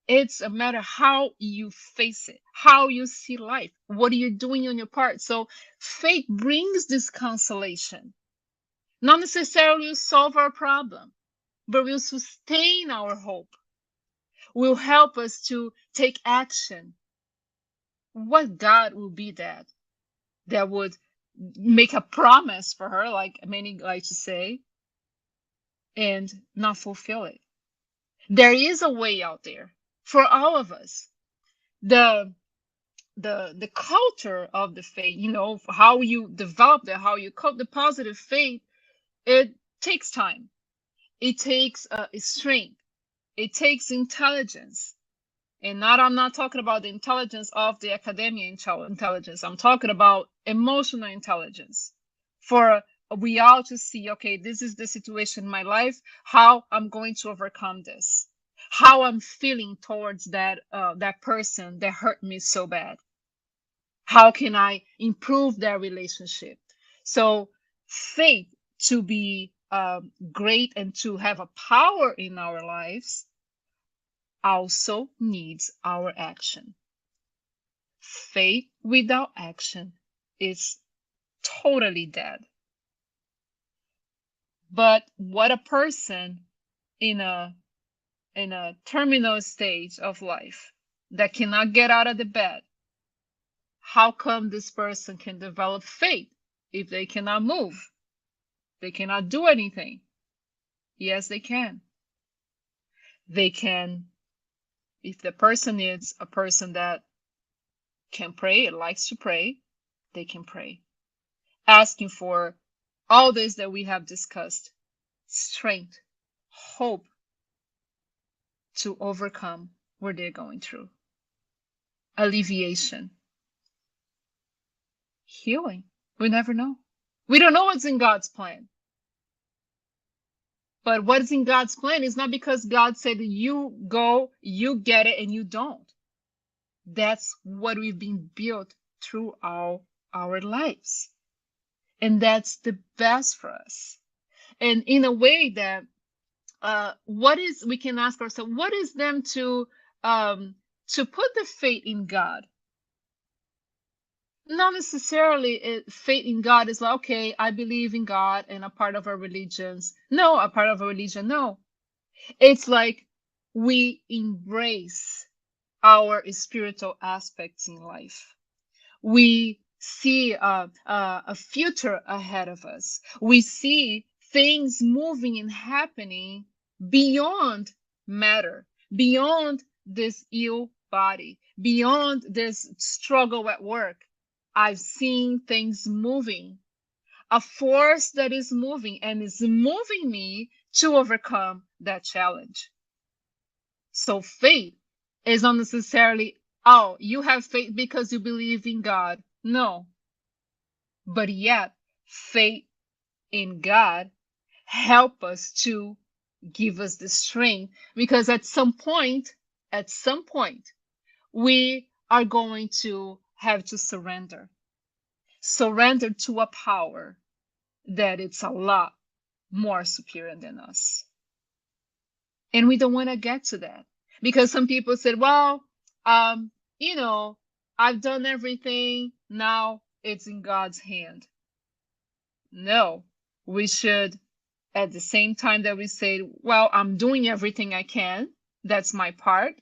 It's a matter how you face it, how you see life, what are you doing on your part. So faith brings this consolation. Not necessarily will solve our problem, but will sustain our hope, will help us to take action. What God will be that would make a promise for her, like many like to say, and not fulfill it? There is a way out there for all of us. The culture of the faith, how you develop that, how you cope the positive faith, it takes time. It takes strength. It takes intelligence. And I'm not talking about the intelligence of the academia intelligence. I'm talking about emotional intelligence. For we all to see, okay, this is the situation in my life, how I'm going to overcome this, how I'm feeling towards that person that hurt me so bad. How can I improve that relationship? So faith, to be great and to have a power in our lives, also needs our action. Faith without action is totally dead. But what a person in a terminal stage of life that cannot get out of the bed, how come this person can develop faith if they cannot move? They cannot do anything. Yes, they can. They can, if the person is a person that can pray, likes to pray, they can pray, asking for all this that we have discussed: strength, hope to overcome what they're going through, alleviation, healing. We never know. We don't know what's in God's plan. But what's in God's plan is not because God said you go, you get it, and you don't. That's what we've been built through our lives. And that's the best for us. And in a way that we can ask ourselves, what is them to put the faith in God? Not necessarily faith in God is like, okay, I believe in God and a part of our religions. No, a part of a religion, no. It's like we embrace our spiritual aspects in life. We see a future ahead of us. We see things moving and happening beyond matter, beyond this ill body, beyond this struggle at work. I've seen things moving, a force that is moving and is moving me to overcome that challenge. So faith is not necessarily, oh, you have faith because you believe in God. No. But yet, faith in God help us to give us the strength, because at some point, we are going to have to surrender to a power that it's a lot more superior than us. And we don't want to get to that, because some people said, well, I've done everything. Now it's in God's hand. No, we should, at the same time that we say, well, I'm doing everything I can, that's my part,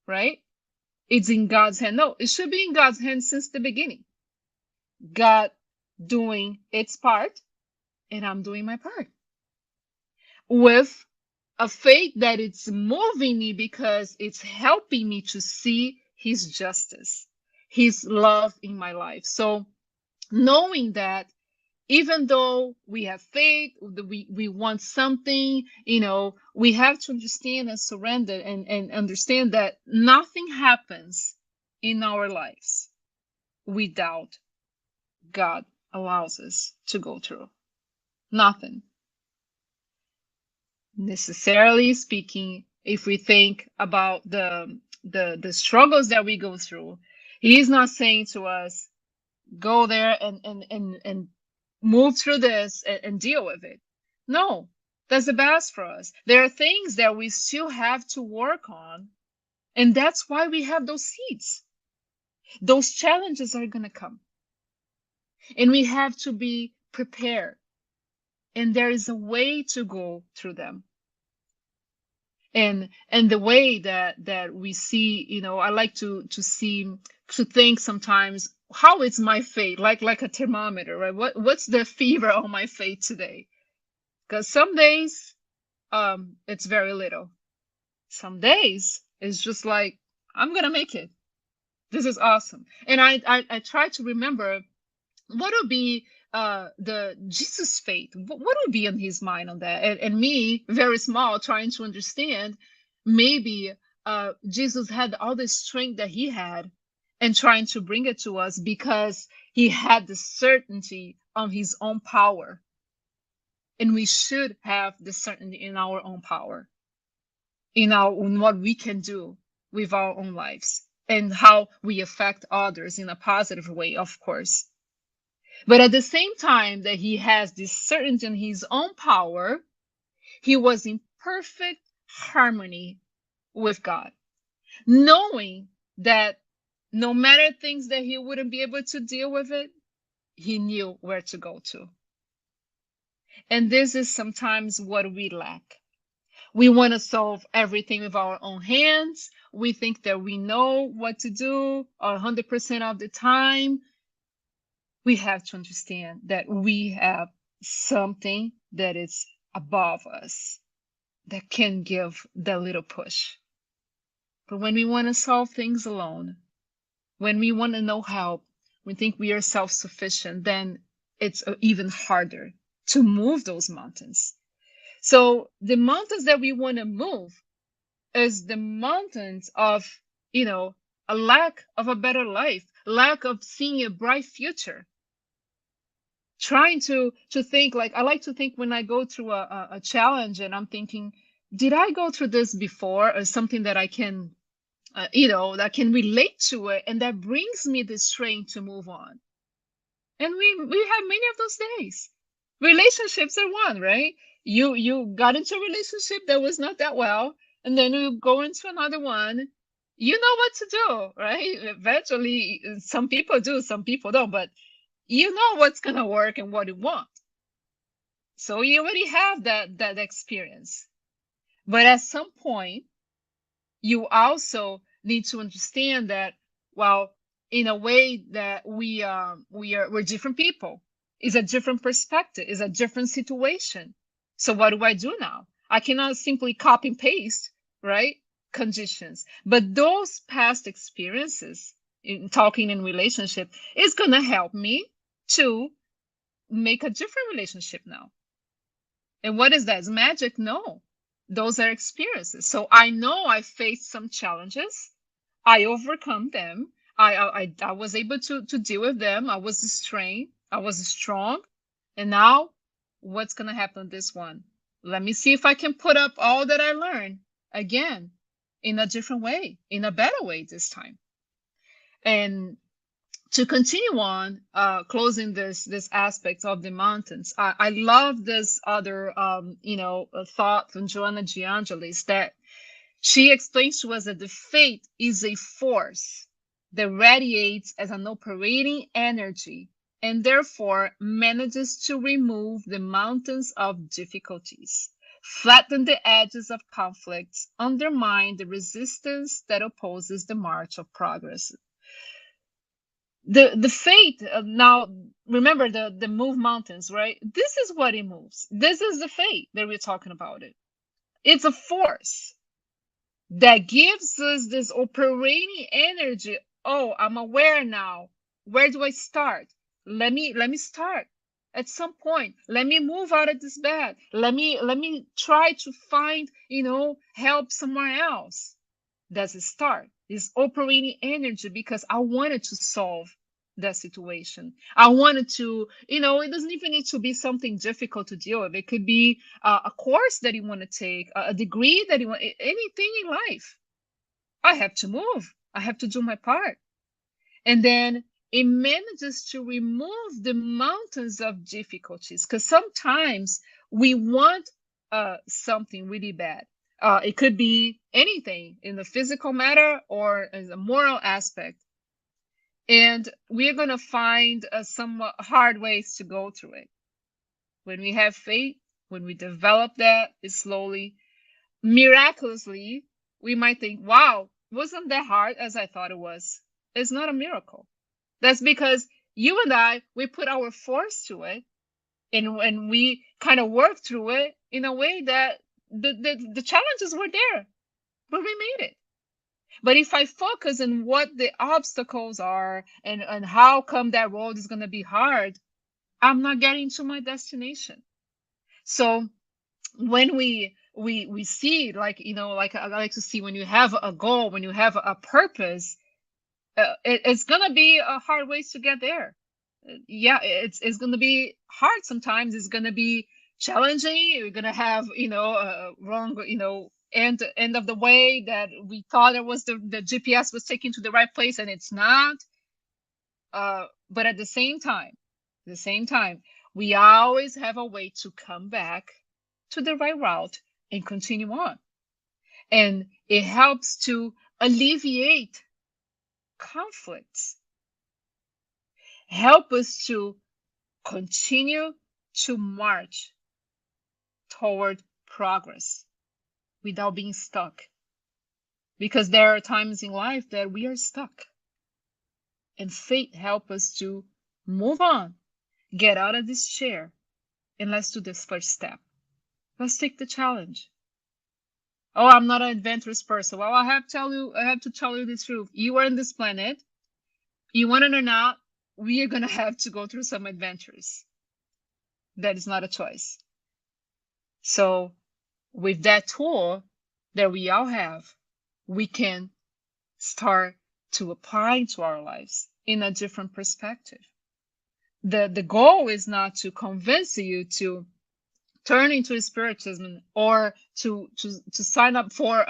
right? It's in God's hand. No, it should be in God's hand since the beginning. God doing its part, and I'm doing my part. With a faith that it's moving me because it's helping me to see his justice, his love in my life. So knowing that even though we have faith, we want something, we have to understand and surrender and understand that nothing happens in our lives without God allows us to go through. Nothing. Necessarily speaking, if we think about the struggles that we go through, he's not saying to us, go there and move through this and deal with it. No, that's the best for us. There are things that we still have to work on, and that's why we have those seeds. Those challenges are going to come, and we have to be prepared, and there is a way to go through them. And the way that we see, I like to think sometimes, how is my faith, like a thermometer, right? What's the fever on my faith today? Because some days it's very little. Some days it's just like, I'm gonna make it. This is awesome. And I try to remember what would be the Jesus faith. What would be in his mind on that? And me, very small, trying to understand, maybe Jesus had all the strength that he had and trying to bring it to us because he had the certainty of his own power. And we should have the certainty in our own power, in what we can do with our own lives and how we affect others in a positive way, of course. But at the same time that he has this certainty in his own power, he was in perfect harmony with God, knowing that no matter things that he wouldn't be able to deal with it, he knew where to go to. And this is sometimes what we lack. We want to solve everything with our own hands. We think that we know what to do 100% of the time. We have to understand that we have something that is above us that can give the little push. But when we want to solve things alone, when we want to know help, we think we are self sufficient, then it's even harder to move those mountains. So the mountains that we want to move is the mountains of, a lack of a better life, lack of seeing a bright future. Trying to think, like, I like to think when I go through a challenge and I'm thinking, did I go through this before, or something that I can, that can relate to it, and that brings me the strength to move on. And we have many of those days. Relationships are one, right? You got into a relationship that was not that well, and then you go into another one. You know what to do, right? Eventually, some people do, some people don't, but you know what's gonna work and what you want. So you already have that experience. But at some point, you also need to understand that, well, in a way that we're different people. It's a different perspective, it's a different situation. So what do I do now? I cannot simply copy and paste, right? Conditions. But those past experiences in talking in relationship is gonna help me to make a different relationship now. And what is that? Is magic? No. Those are experiences. So I know I faced some challenges. I overcome them. I was able to deal with them. I was strong. I was strong. And now what's going to happen this one? Let me see if I can put up all that I learned again in a different way, in a better way this time. And to continue on, closing this aspect of the mountains, I love this other thought from Joanna Giangelis, that she explains to us that the faith is a force that radiates as an operating energy and therefore manages to remove the mountains of difficulties, flatten the edges of conflicts, undermine the resistance that opposes the march of progress. The faith, now remember the move mountains, right? This is what it moves. This is the faith that we're talking about. It's a force that gives us this operating energy. Oh, I'm aware now. Where do I start? Let me start at some point. Let me move out of this bed. Let me try to find, help somewhere else. That's a start. It's operating energy because I wanted to solve that situation. I wanted to, it doesn't even need to be something difficult to deal with. It could be a course that you want to take, a degree that you want, anything in life. I have to move. I have to do my part. And then it manages to remove the mountains of difficulties, because sometimes we want something really bad. It could be anything in the physical matter or as a moral aspect. And we're going to find some hard ways to go through it. When we have faith, when we develop that slowly, miraculously, we might think, wow, wasn't that hard as I thought it was? It's not a miracle. That's because you and I, we put our force to it, and we kind of work through it in a way that the challenges were there, but we made it. But if I focus on what the obstacles are and how come that road is going to be hard, I'm not getting to my destination. So when we see, like, like I like to see, when you have a goal, when you have a purpose, it's going to be a hard ways to get there. Yeah, it's going to be hard sometimes. It's going to be challenging. You're going to have, wrong, end of the way that we thought it was, the GPS was taking to the right place, and it's not. But at the same time, we always have a way to come back to the right route and continue on. And it helps to alleviate conflicts, help us to continue to march toward progress without being stuck. Because there are times in life that we are stuck. And faith helps us to move on, get out of this chair, and let's do this first step. Let's take the challenge. Oh, I'm not an adventurous person. Well, I have to tell you the truth. You are on this planet. You want it or not, we are gonna have to go through some adventures. That is not a choice. So with that tool that we all have, we can start to apply to our lives in a different perspective. The goal is not to convince you to turn into spiritism or to sign up for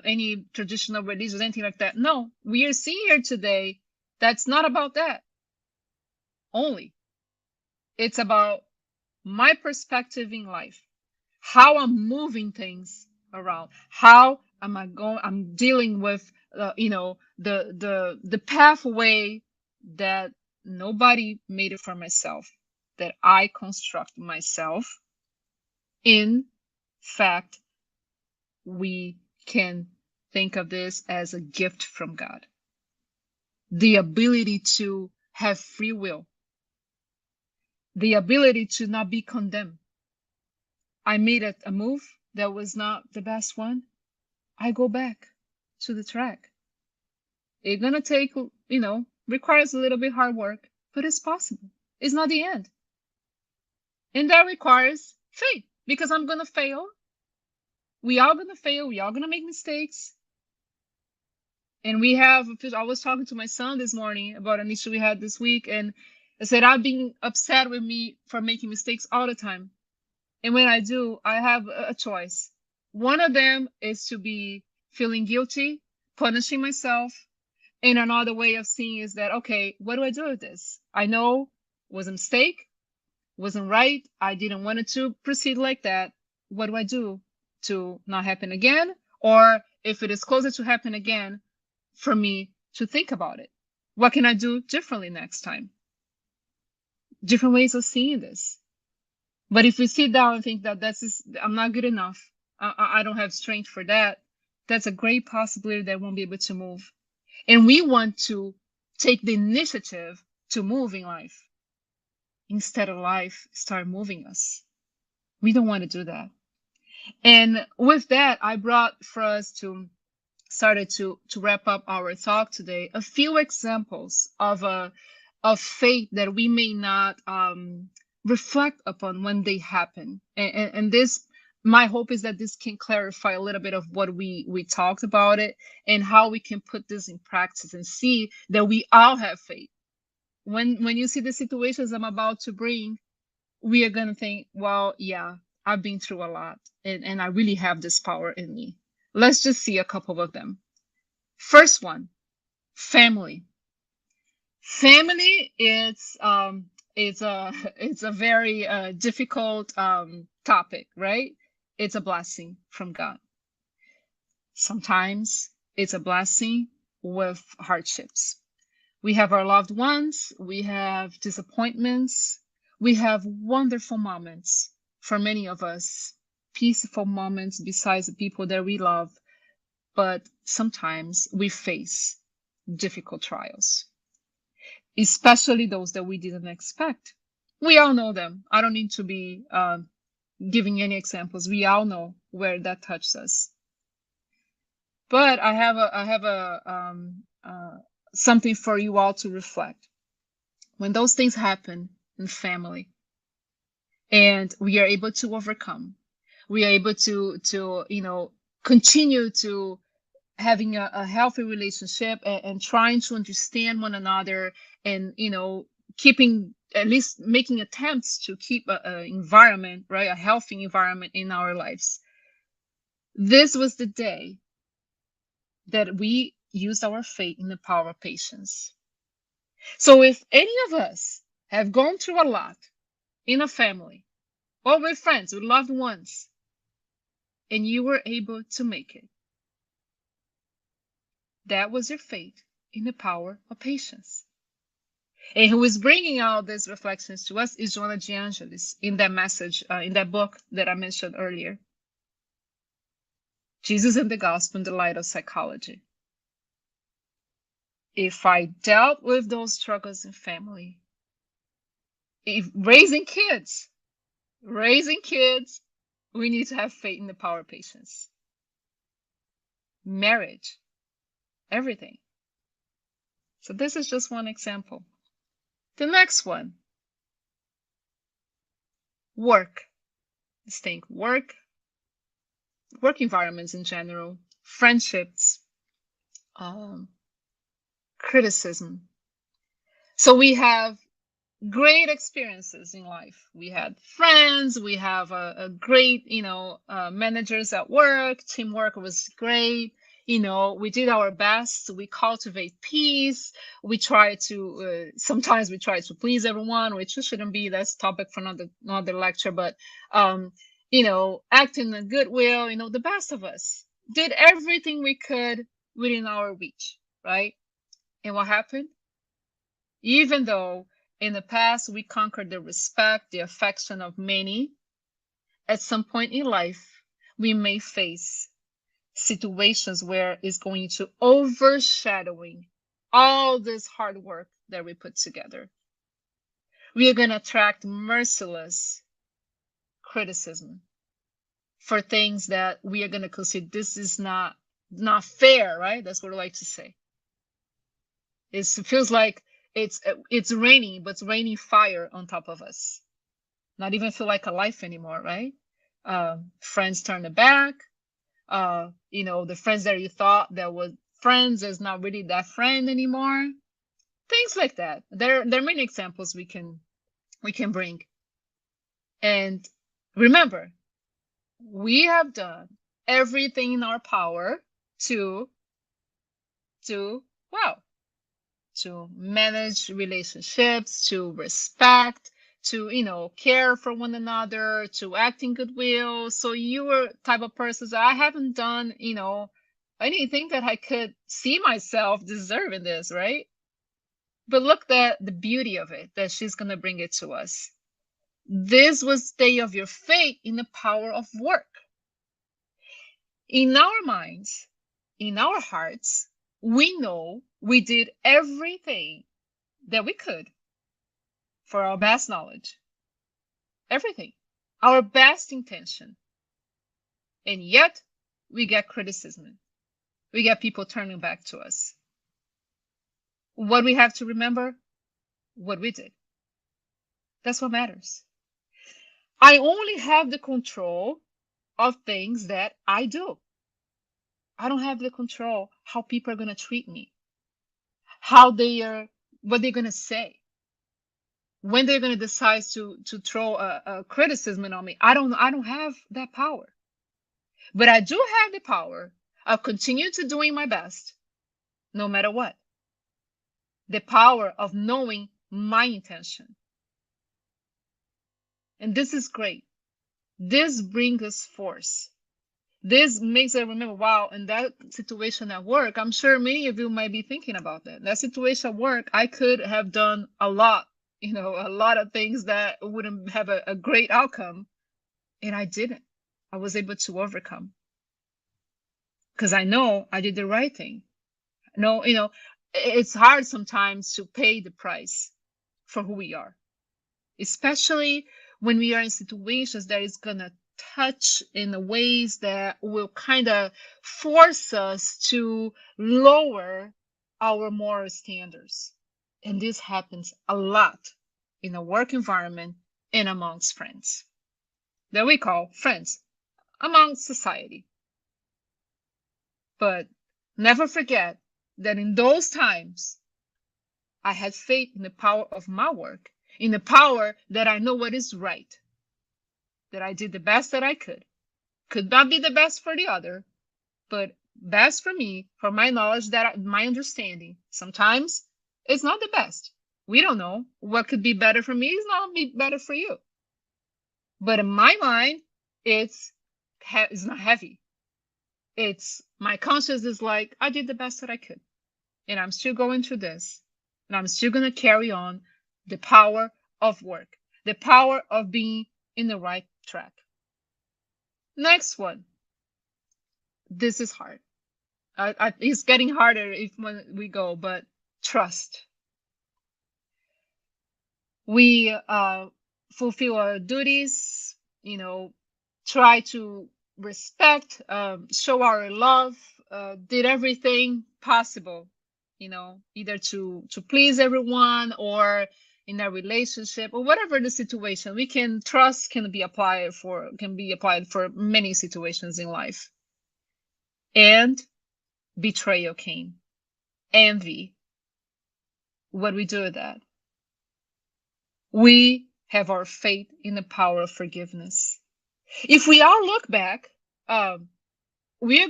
any traditional religion, anything like that. No, we are seeing here today. That's not about that only. It's about my perspective in life, how I'm moving things around, how am I going? I'm dealing with, the pathway that nobody made it for myself, that I construct myself. In fact, we can think of this as a gift from God. The ability to have free will, the ability to not be condemned. I made a move that was not the best one. I go back to the track. It's gonna take, requires a little bit hard work, but it's possible. It's not the end. And that requires faith because I'm gonna fail. We all gonna fail. We all gonna make mistakes. And I was talking to my son this morning about an issue we had this week, and I said, I've been upset with me for making mistakes all the time. And when I do, I have a choice. One of them is to be feeling guilty, punishing myself. And another way of seeing is that, okay, what do I do with this? I know it was a mistake, wasn't right. I didn't want it to proceed like that. What do I do to not happen again? Or if it is closer to happen again, for me to think about it. What can I do differently next time? Different ways of seeing this. But if we sit down and think that I'm not good enough, I don't have strength for that, that's a great possibility that I won't be able to move. And we want to take the initiative to move in life instead of life start moving us. We don't want to do that. And with that, I brought for us to wrap up our talk today a few examples of faith that we may not reflect upon when they happen. And this, my hope is that this can clarify a little bit of what we talked about it and how we can put this in practice and see that we all have faith. When you see the situations I'm about to bring, we are going to think, well, yeah, I've been through a lot and I really have this power in me. Let's just see a couple of them. First one, family. Family is a very difficult topic, right? It's a blessing from God. Sometimes it's a blessing with hardships. We have our loved ones, we have disappointments, we have wonderful moments for many of us, peaceful moments besides the people that we love, but sometimes we face difficult trials, especially those that we didn't expect. We all know them. I don't need to be giving any examples. We all know where that touches us. But I have something for you all to reflect. When those things happen in family, and we are able to overcome, we are able to continue to having a healthy relationship and trying to understand one another and keeping, at least making attempts to keep a environment, right, a healthy environment in our lives. This was the day that we used our faith in the power of patience. So if any of us have gone through a lot in a family or with friends, with loved ones, and you were able to make it, that was your faith in the power of patience. And who is bringing out these reflections to us is Joanna de Angelis in that message, in that book that I mentioned earlier. Jesus and the Gospel in the Light of Psychology. If I dealt with those struggles in family, if raising kids, we need to have faith in the power of patience. Marriage, everything. So this is just one example. The next one, work. Let's think work environments in general, friendships, criticism. So we have great experiences in life. We had friends, we have a great, managers at work, teamwork was great. We did our best. We cultivate peace. We try to, sometimes we try to please everyone, which shouldn't be, that's topic for another lecture, but, act in a goodwill, the best of us did everything we could within our reach, right? And what happened? Even though in the past we conquered the respect, the affection of many, at some point in life, we may face situations where it's going to overshadowing all this hard work that we put together. We are going to attract merciless criticism for things that we are going to consider this is not fair, right? That's what I like to say. It feels like it's raining, but it's raining fire on top of us. Not even feel like a life anymore, right? Friends turn their back. The friends that you thought that were friends is not really that friend anymore. Things like that. There are many examples we can bring. And remember, we have done everything in our power to manage relationships, to respect, to care for one another, to act in goodwill. So you were type of person that I haven't done anything that I could see myself deserving this, right? But look at the beauty of it, that she's going to bring it to us. This was the day of your faith in the power of work. In our minds, in our hearts, we know we did everything that we could for our best knowledge. Everything. Our best intention. And yet, we get criticism. We get people turning back to us. What we have to remember? What we did. That's what matters. I only have the control of things that I do. I don't have the control how people are going to treat me, what they're going to say, when they're going to decide to throw a criticism on me. I don't have that power, but I do have the power of continue to doing my best, no matter what. The power of knowing my intention. And this is great. This brings us force. This makes us remember, wow, in that situation at work, I'm sure many of you might be thinking about that. That situation at work, I could have done a lot of things that wouldn't have a great outcome. And I didn't. I was able to overcome. Because I know I did the right thing. No, it's hard sometimes to pay the price for who we are. Especially when we are in situations that is going to touch in the ways that will kind of force us to lower our moral standards. And this happens a lot in a work environment and amongst friends that we call friends amongst society. But never forget that in those times, I had faith in the power of my work, in the power that I know what is right, that I did the best that I could. Could not be the best for the other, but best for me, for my knowledge, my understanding. Sometimes it's not the best. We don't know. What could be better for me is not be better for you. But in my mind, it's not heavy. It's my conscience is like, I did the best that I could. And I'm still going through this. And I'm still going to carry on the power of work, the power of being in the right track. Next one. This is hard. It's getting harder when we go, but trust. We fulfill our duties, try to respect, show our love, did everything possible, either to please everyone or in a relationship or whatever the situation. We can trust can be applied for many situations in life. And betrayal came, envy. What do we do with that? We have our faith in the power of forgiveness. If we all look back, we are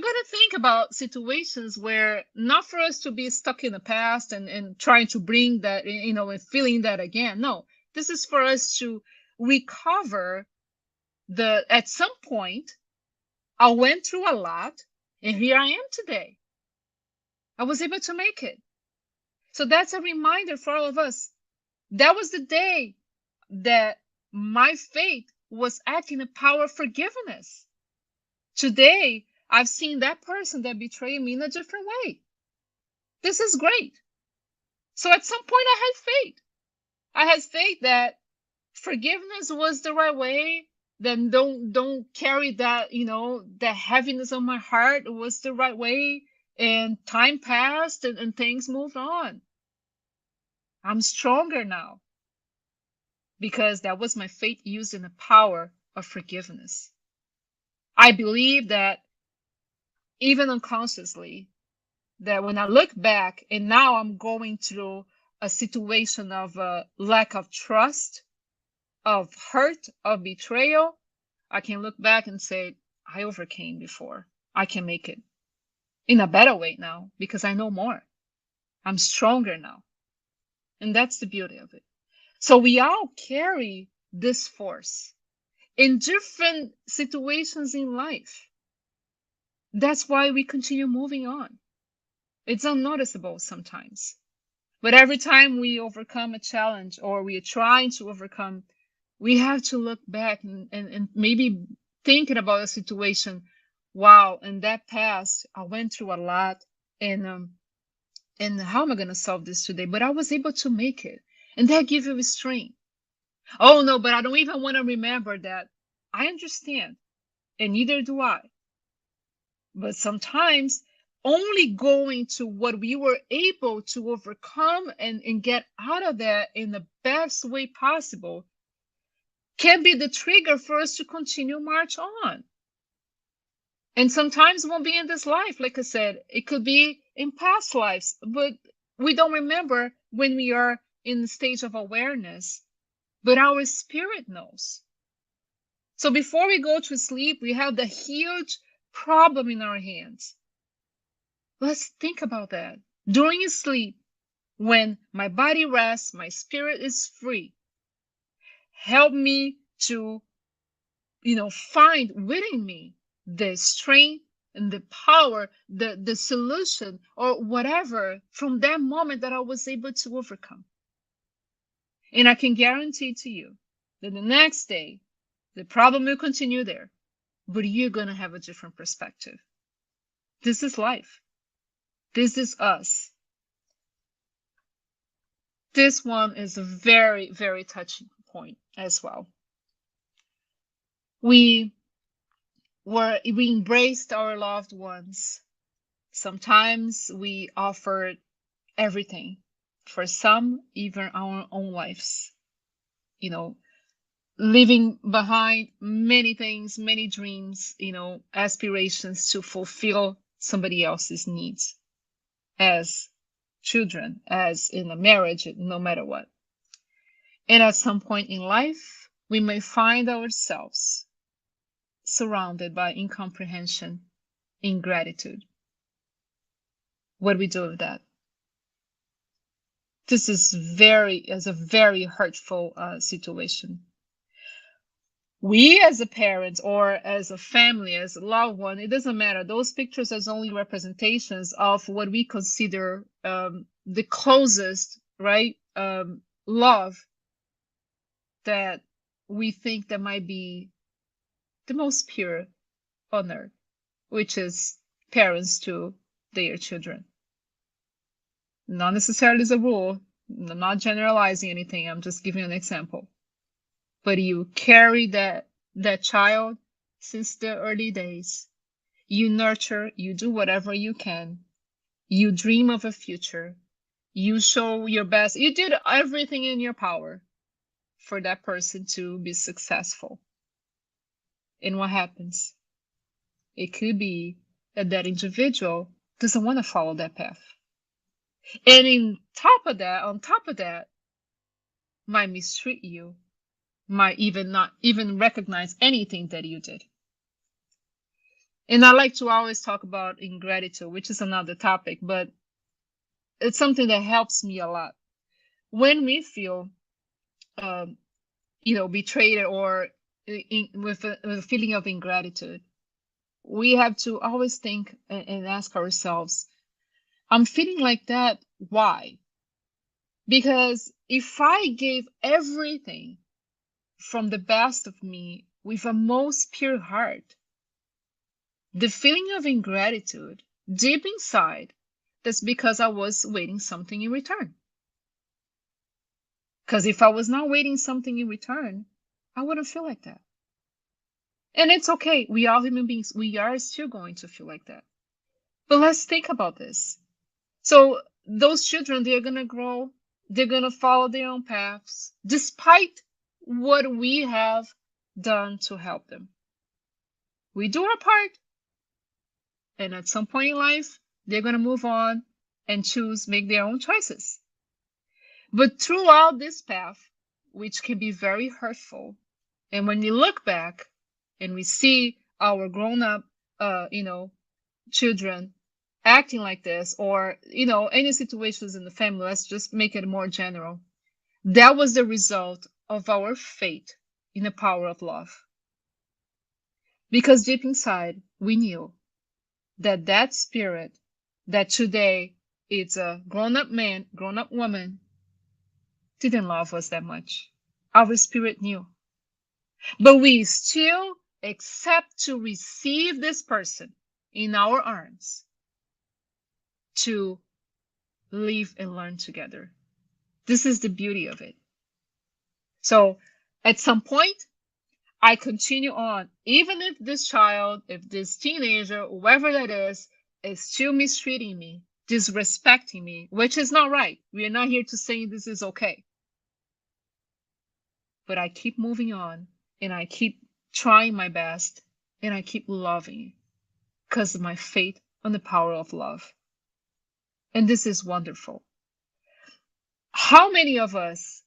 going to think about situations where, not for us to be stuck in the past and trying to bring that, and feeling that again. No, this is for us to recover at some point, I went through a lot and here I am today. I was able to make it. So that's a reminder for all of us. That was the day that my faith was acting the power of forgiveness. Today, I've seen that person that betrayed me in a different way. This is great. So at some point, I had faith. I had faith that forgiveness was the right way. Then don't carry that, that heaviness on my heart was the right way. And time passed and things moved on. I'm stronger now because that was my faith using the power of forgiveness. I believe that even unconsciously, that when I look back and now I'm going through a situation of lack of trust, of hurt, of betrayal, I can look back and say, I overcame before. I can make it in a better way now because I know more. I'm stronger now. And that's the beauty of it. So we all carry this force in different situations in life. That's why we continue moving on. It's unnoticeable sometimes. But every time we overcome a challenge or we are trying to overcome, we have to look back and maybe thinking about a situation. Wow, in that past, I went through a lot, and how am I going to solve this today? But I was able to make it. And that gives you strength. Oh, no, but I don't even want to remember that. I understand. And neither do I. But sometimes only going to what we were able to overcome and get out of that in the best way possible can be the trigger for us to continue march on. And sometimes it won't be in this life. Like I said, it could be in past lives, but we don't remember when we are in the stage of awareness, but our spirit knows. So before we go to sleep, we have the huge problem in our hands. Let's think about that. During sleep, when my body rests, my spirit is free. Help me to, find within me the strength and the power, the solution or whatever from that moment that I was able to overcome. And I can guarantee to you that the next day, the problem will continue there, but you're going to have a different perspective. This is life. This is us. This one is a very, very touching point as well. We embraced our loved ones. Sometimes we offered everything. For some, even our own lives. Leaving behind many things, many dreams, aspirations to fulfill somebody else's needs as children, as in a marriage, no matter what. And at some point in life, we may find ourselves surrounded by incomprehension, ingratitude. What do we do with that? This is a very hurtful situation. We as a parent or as a family, as a loved one, it doesn't matter. Those pictures are only representations of what we consider the closest right? Love that we think that might be the most pure on earth, which is parents to their children. Not necessarily as a rule. I'm not generalizing anything. I'm just giving an example. But you carry that child since the early days. You nurture, you do whatever you can. You dream of a future. You show your best. You did everything in your power for that person to be successful. And what happens? It could be that that individual doesn't want to follow that path. And on top of that, might mistreat you, might even not even recognize anything that you did. And I like to always talk about ingratitude, which is another topic, but it's something that helps me a lot. When we feel, um, betrayed or with a feeling of ingratitude, we have to always think and ask ourselves, I'm feeling like that. Why? Because if I gave everything from the best of me with a most pure heart, the feeling of ingratitude deep inside, that's because I was waiting something in return. Because if I was not waiting something in return, I wouldn't feel like that. And it's okay. We are human beings. We are still going to feel like that. But let's think about this. So those children, they're going to grow. They're going to follow their own paths, despite what we have done to help them. We do our part. And at some point in life, they're going to move on and make their own choices. But throughout this path, which can be very hurtful, and when we look back and we see our grown up, children acting like this, or, any situations in the family, let's just make it more general. That was the result of our faith in the power of love. Because deep inside, we knew that that spirit, that today it's a grown up man, grown up woman, didn't love us that much. Our spirit knew. But we still accept to receive this person in our arms to live and learn together. This is the beauty of it. So at some point, I continue on, even if this child, if this teenager, whoever that is still mistreating me, disrespecting me, which is not right. We are not here to say this is okay. But I keep moving on, and I keep trying my best, and I keep loving because of my faith on the power of love. And this is wonderful. How many of us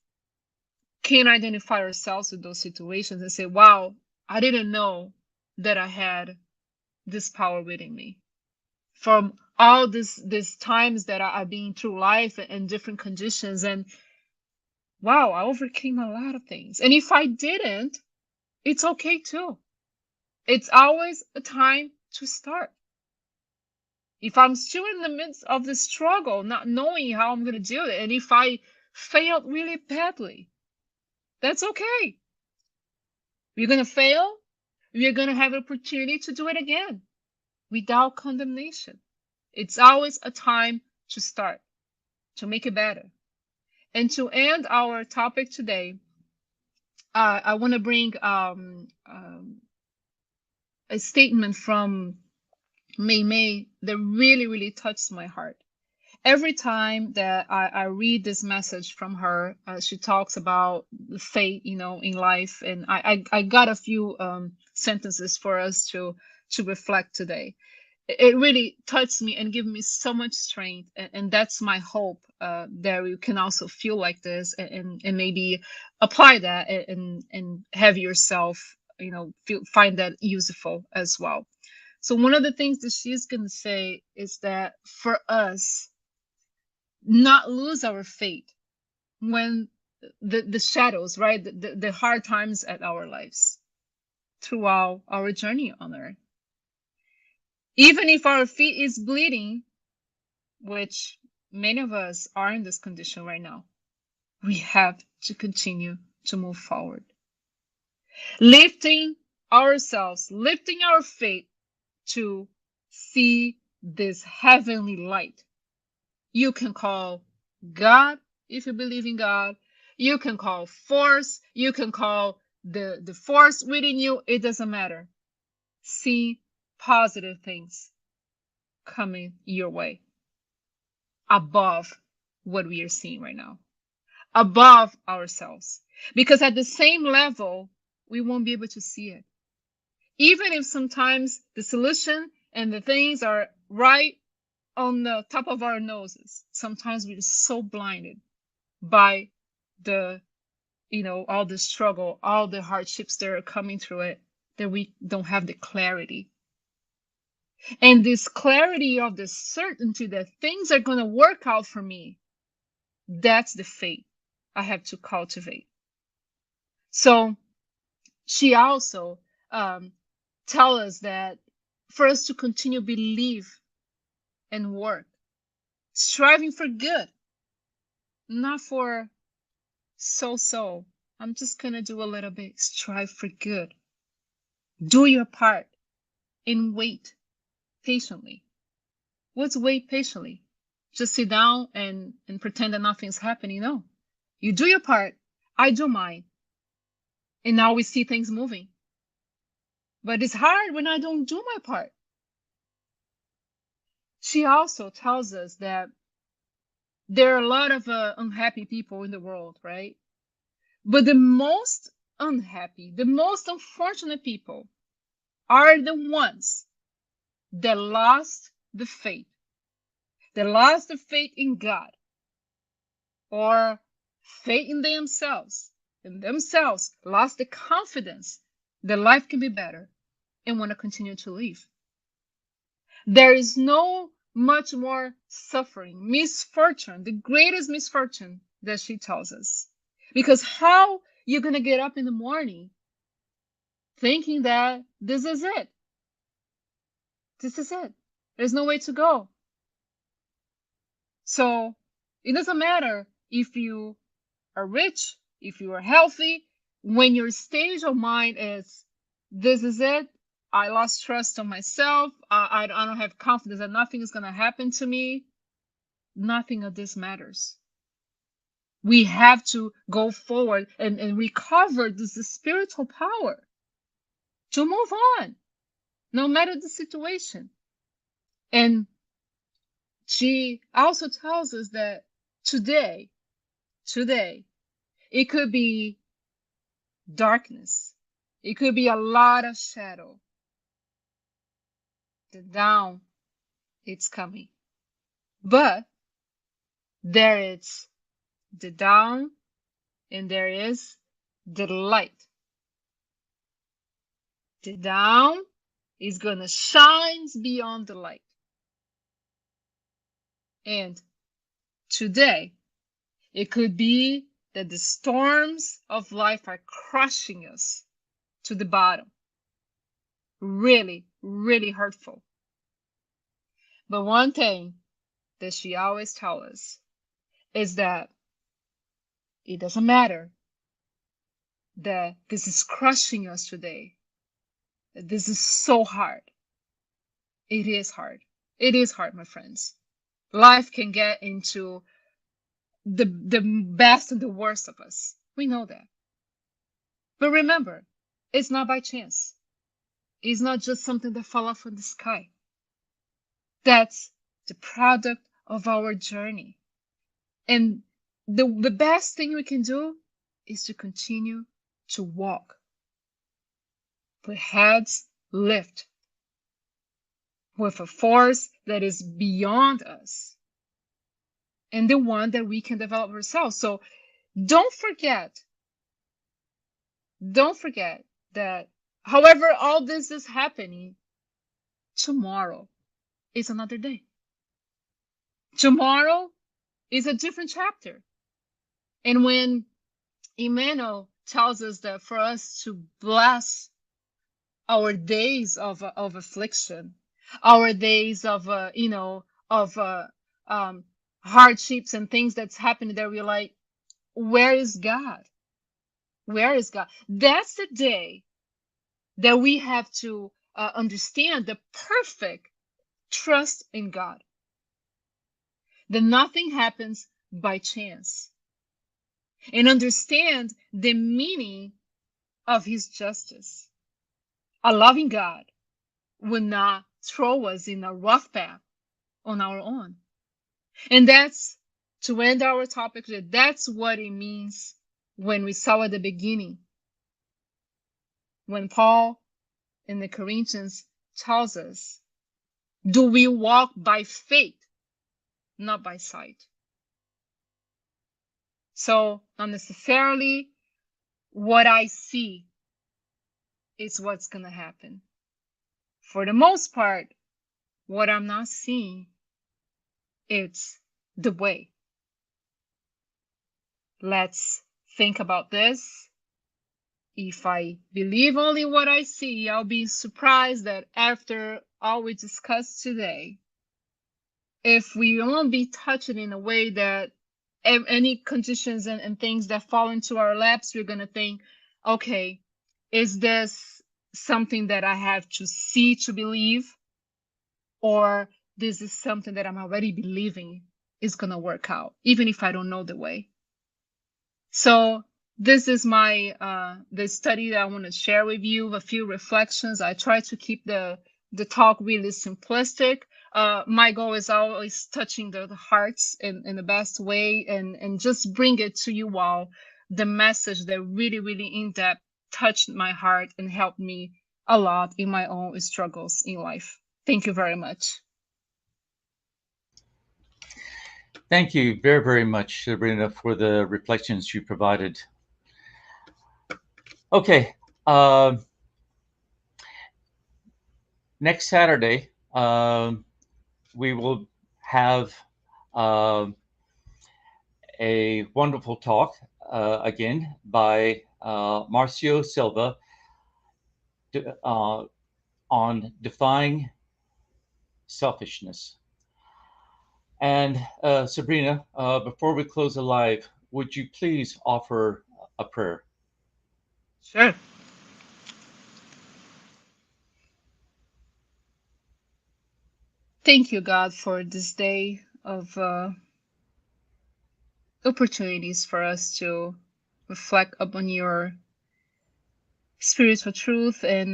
can identify ourselves with those situations and say, wow, I didn't know that I had this power within me? From all these times that I've been through life and different conditions, and wow, I overcame a lot of things. And if I didn't, it's okay too. It's always a time to start. If I'm still in the midst of the struggle, not knowing how I'm going to do it, and if I failed really badly, that's okay. We're going to fail. We're going to have an opportunity to do it again without condemnation. It's always a time to start, to make it better. And to end our topic today, I want to bring a statement from May that really, really touched my heart. Every time that I read this message from her, she talks about the fate, in life, and I got a few sentences for us to reflect today. It really touched me and gave me so much strength, and that's my hope, that you can also feel like this, and maybe apply that, and have yourself, find that useful as well. So one of the things that she's going to say is that for us, not lose our faith when the shadows, right, the hard times at our lives throughout our journey on earth. Even if our feet is bleeding, which many of us are in this condition right now. We have to continue to move forward, lifting ourselves, lifting our faith to see this heavenly light. You can call God if you believe in God. You can call force. You can call the force within you. It doesn't matter. See positive things coming your way above what we are seeing right now, above ourselves. Because at the same level, we won't be able to see it. Even if sometimes the solution and the things are right on the top of our noses, sometimes we're so blinded by the, all the struggle, all the hardships that are coming through it, that we don't have the clarity. And this clarity of the certainty that things are going to work out for me, that's the faith I have to cultivate. So she also tells us that for us to continue believe and work, striving for good, not for so. I'm just going to do a little bit. Strive for good. Do your part and wait patiently. What's wait patiently? Just sit down and pretend that nothing's happening. No. You do your part. I do mine. And now we see things moving. But it's hard when I don't do my part. She also tells us that there are a lot of unhappy people in the world, right? But the most unhappy, the most unfortunate people are the ones that lost the faith. They lost the faith in God or faith in themselves, lost the confidence that life can be better and want to continue to live. There is no much more suffering, misfortune, the greatest misfortune that she tells us. Because how you're going to get up in the morning thinking that this is it? This is it. There's no way to go. So it doesn't matter if you are rich, if you are healthy, when your stage of mind is, this is it, I lost trust on myself, I don't have confidence that nothing is going to happen to me, nothing of this matters. We have to go forward and recover this spiritual power to move on, no matter the situation. And she also tells us that today, it could be darkness. It could be a lot of shadow. The down, it's coming. But there is the down and there is the light. The down is going to shine beyond the light. And today, it could be that the storms of life are crushing us to the bottom. Really, really hurtful. But one thing that she always tells us is that it doesn't matter that this is crushing us today. This is so hard. It is hard. It is hard, my friends. Life can get into the best and the worst of us. We know that. But remember, it's not by chance. It's not just something that fell off from the sky. That's the product of our journey. And the best thing we can do is to continue to walk with heads lift, with a force that is beyond us and the one that we can develop ourselves. So don't forget that however all this is happening, tomorrow is another day. Tomorrow is a different chapter. And when Emmanuel tells us that for us to bless our days of affliction, our days of hardships and things that's happening there, we're like, where is God? Where is God? That's the day that we have to understand the perfect trust in God, that nothing happens by chance, and understand the meaning of his justice. A loving God will not throw us in a rough path on our own. And that's, to end our topic, that's what it means when we saw at the beginning, when Paul in the Corinthians tells us, do we walk by faith, not by sight? So not necessarily what I see is what's going to happen. For the most part, what I'm not seeing, it's the way. Let's think about this. If I believe only what I see, I'll be surprised that after all we discussed today, if we won't be touched in a way that any conditions and things that fall into our laps, we're going to think, okay, is this something that I have to see to believe? Or this is something that I'm already believing is going to work out, even if I don't know the way? So this is my the study that I want to share with you, a few reflections. I try to keep the talk really simplistic. My goal is always touching the hearts in the best way, and just bring it to you all, the message that really, really in depth touched my heart and helped me a lot in my own struggles in life. Thank you very much. Thank you very, very much, Sabrina, for the reflections you provided. Okay, next Saturday, we will have a wonderful talk again by Marcio Silva on defying selfishness. And Sabrina, before we close the live, would you please offer a prayer? Sure. Thank you, God, for this day of opportunities for us to reflect upon your spiritual truth and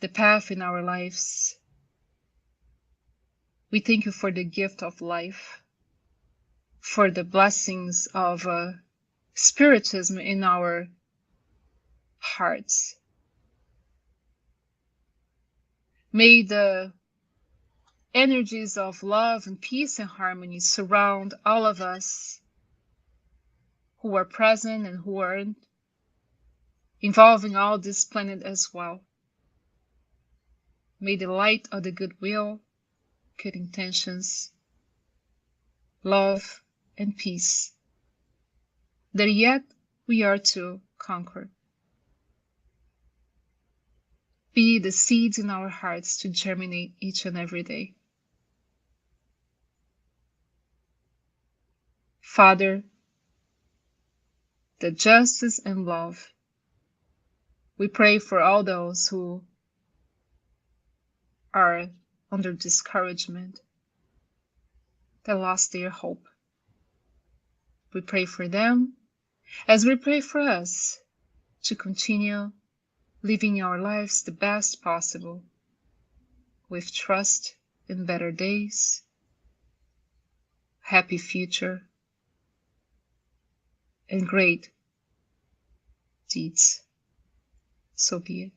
the path in our lives. We thank you for the gift of life, for the blessings of spiritism in our hearts. May the energies of love and peace and harmony surround all of us who are present and who aren't, involving all this planet as well. May the light of the goodwill, good intentions, love, and peace that yet we are to conquer be the seeds in our hearts to germinate each and every day. Father, the justice and love, we pray for all those who are under discouragement, that lost their hope. We pray for them as we pray for us to continue living our lives the best possible, with trust in better days, happy future, and great deeds. So be it.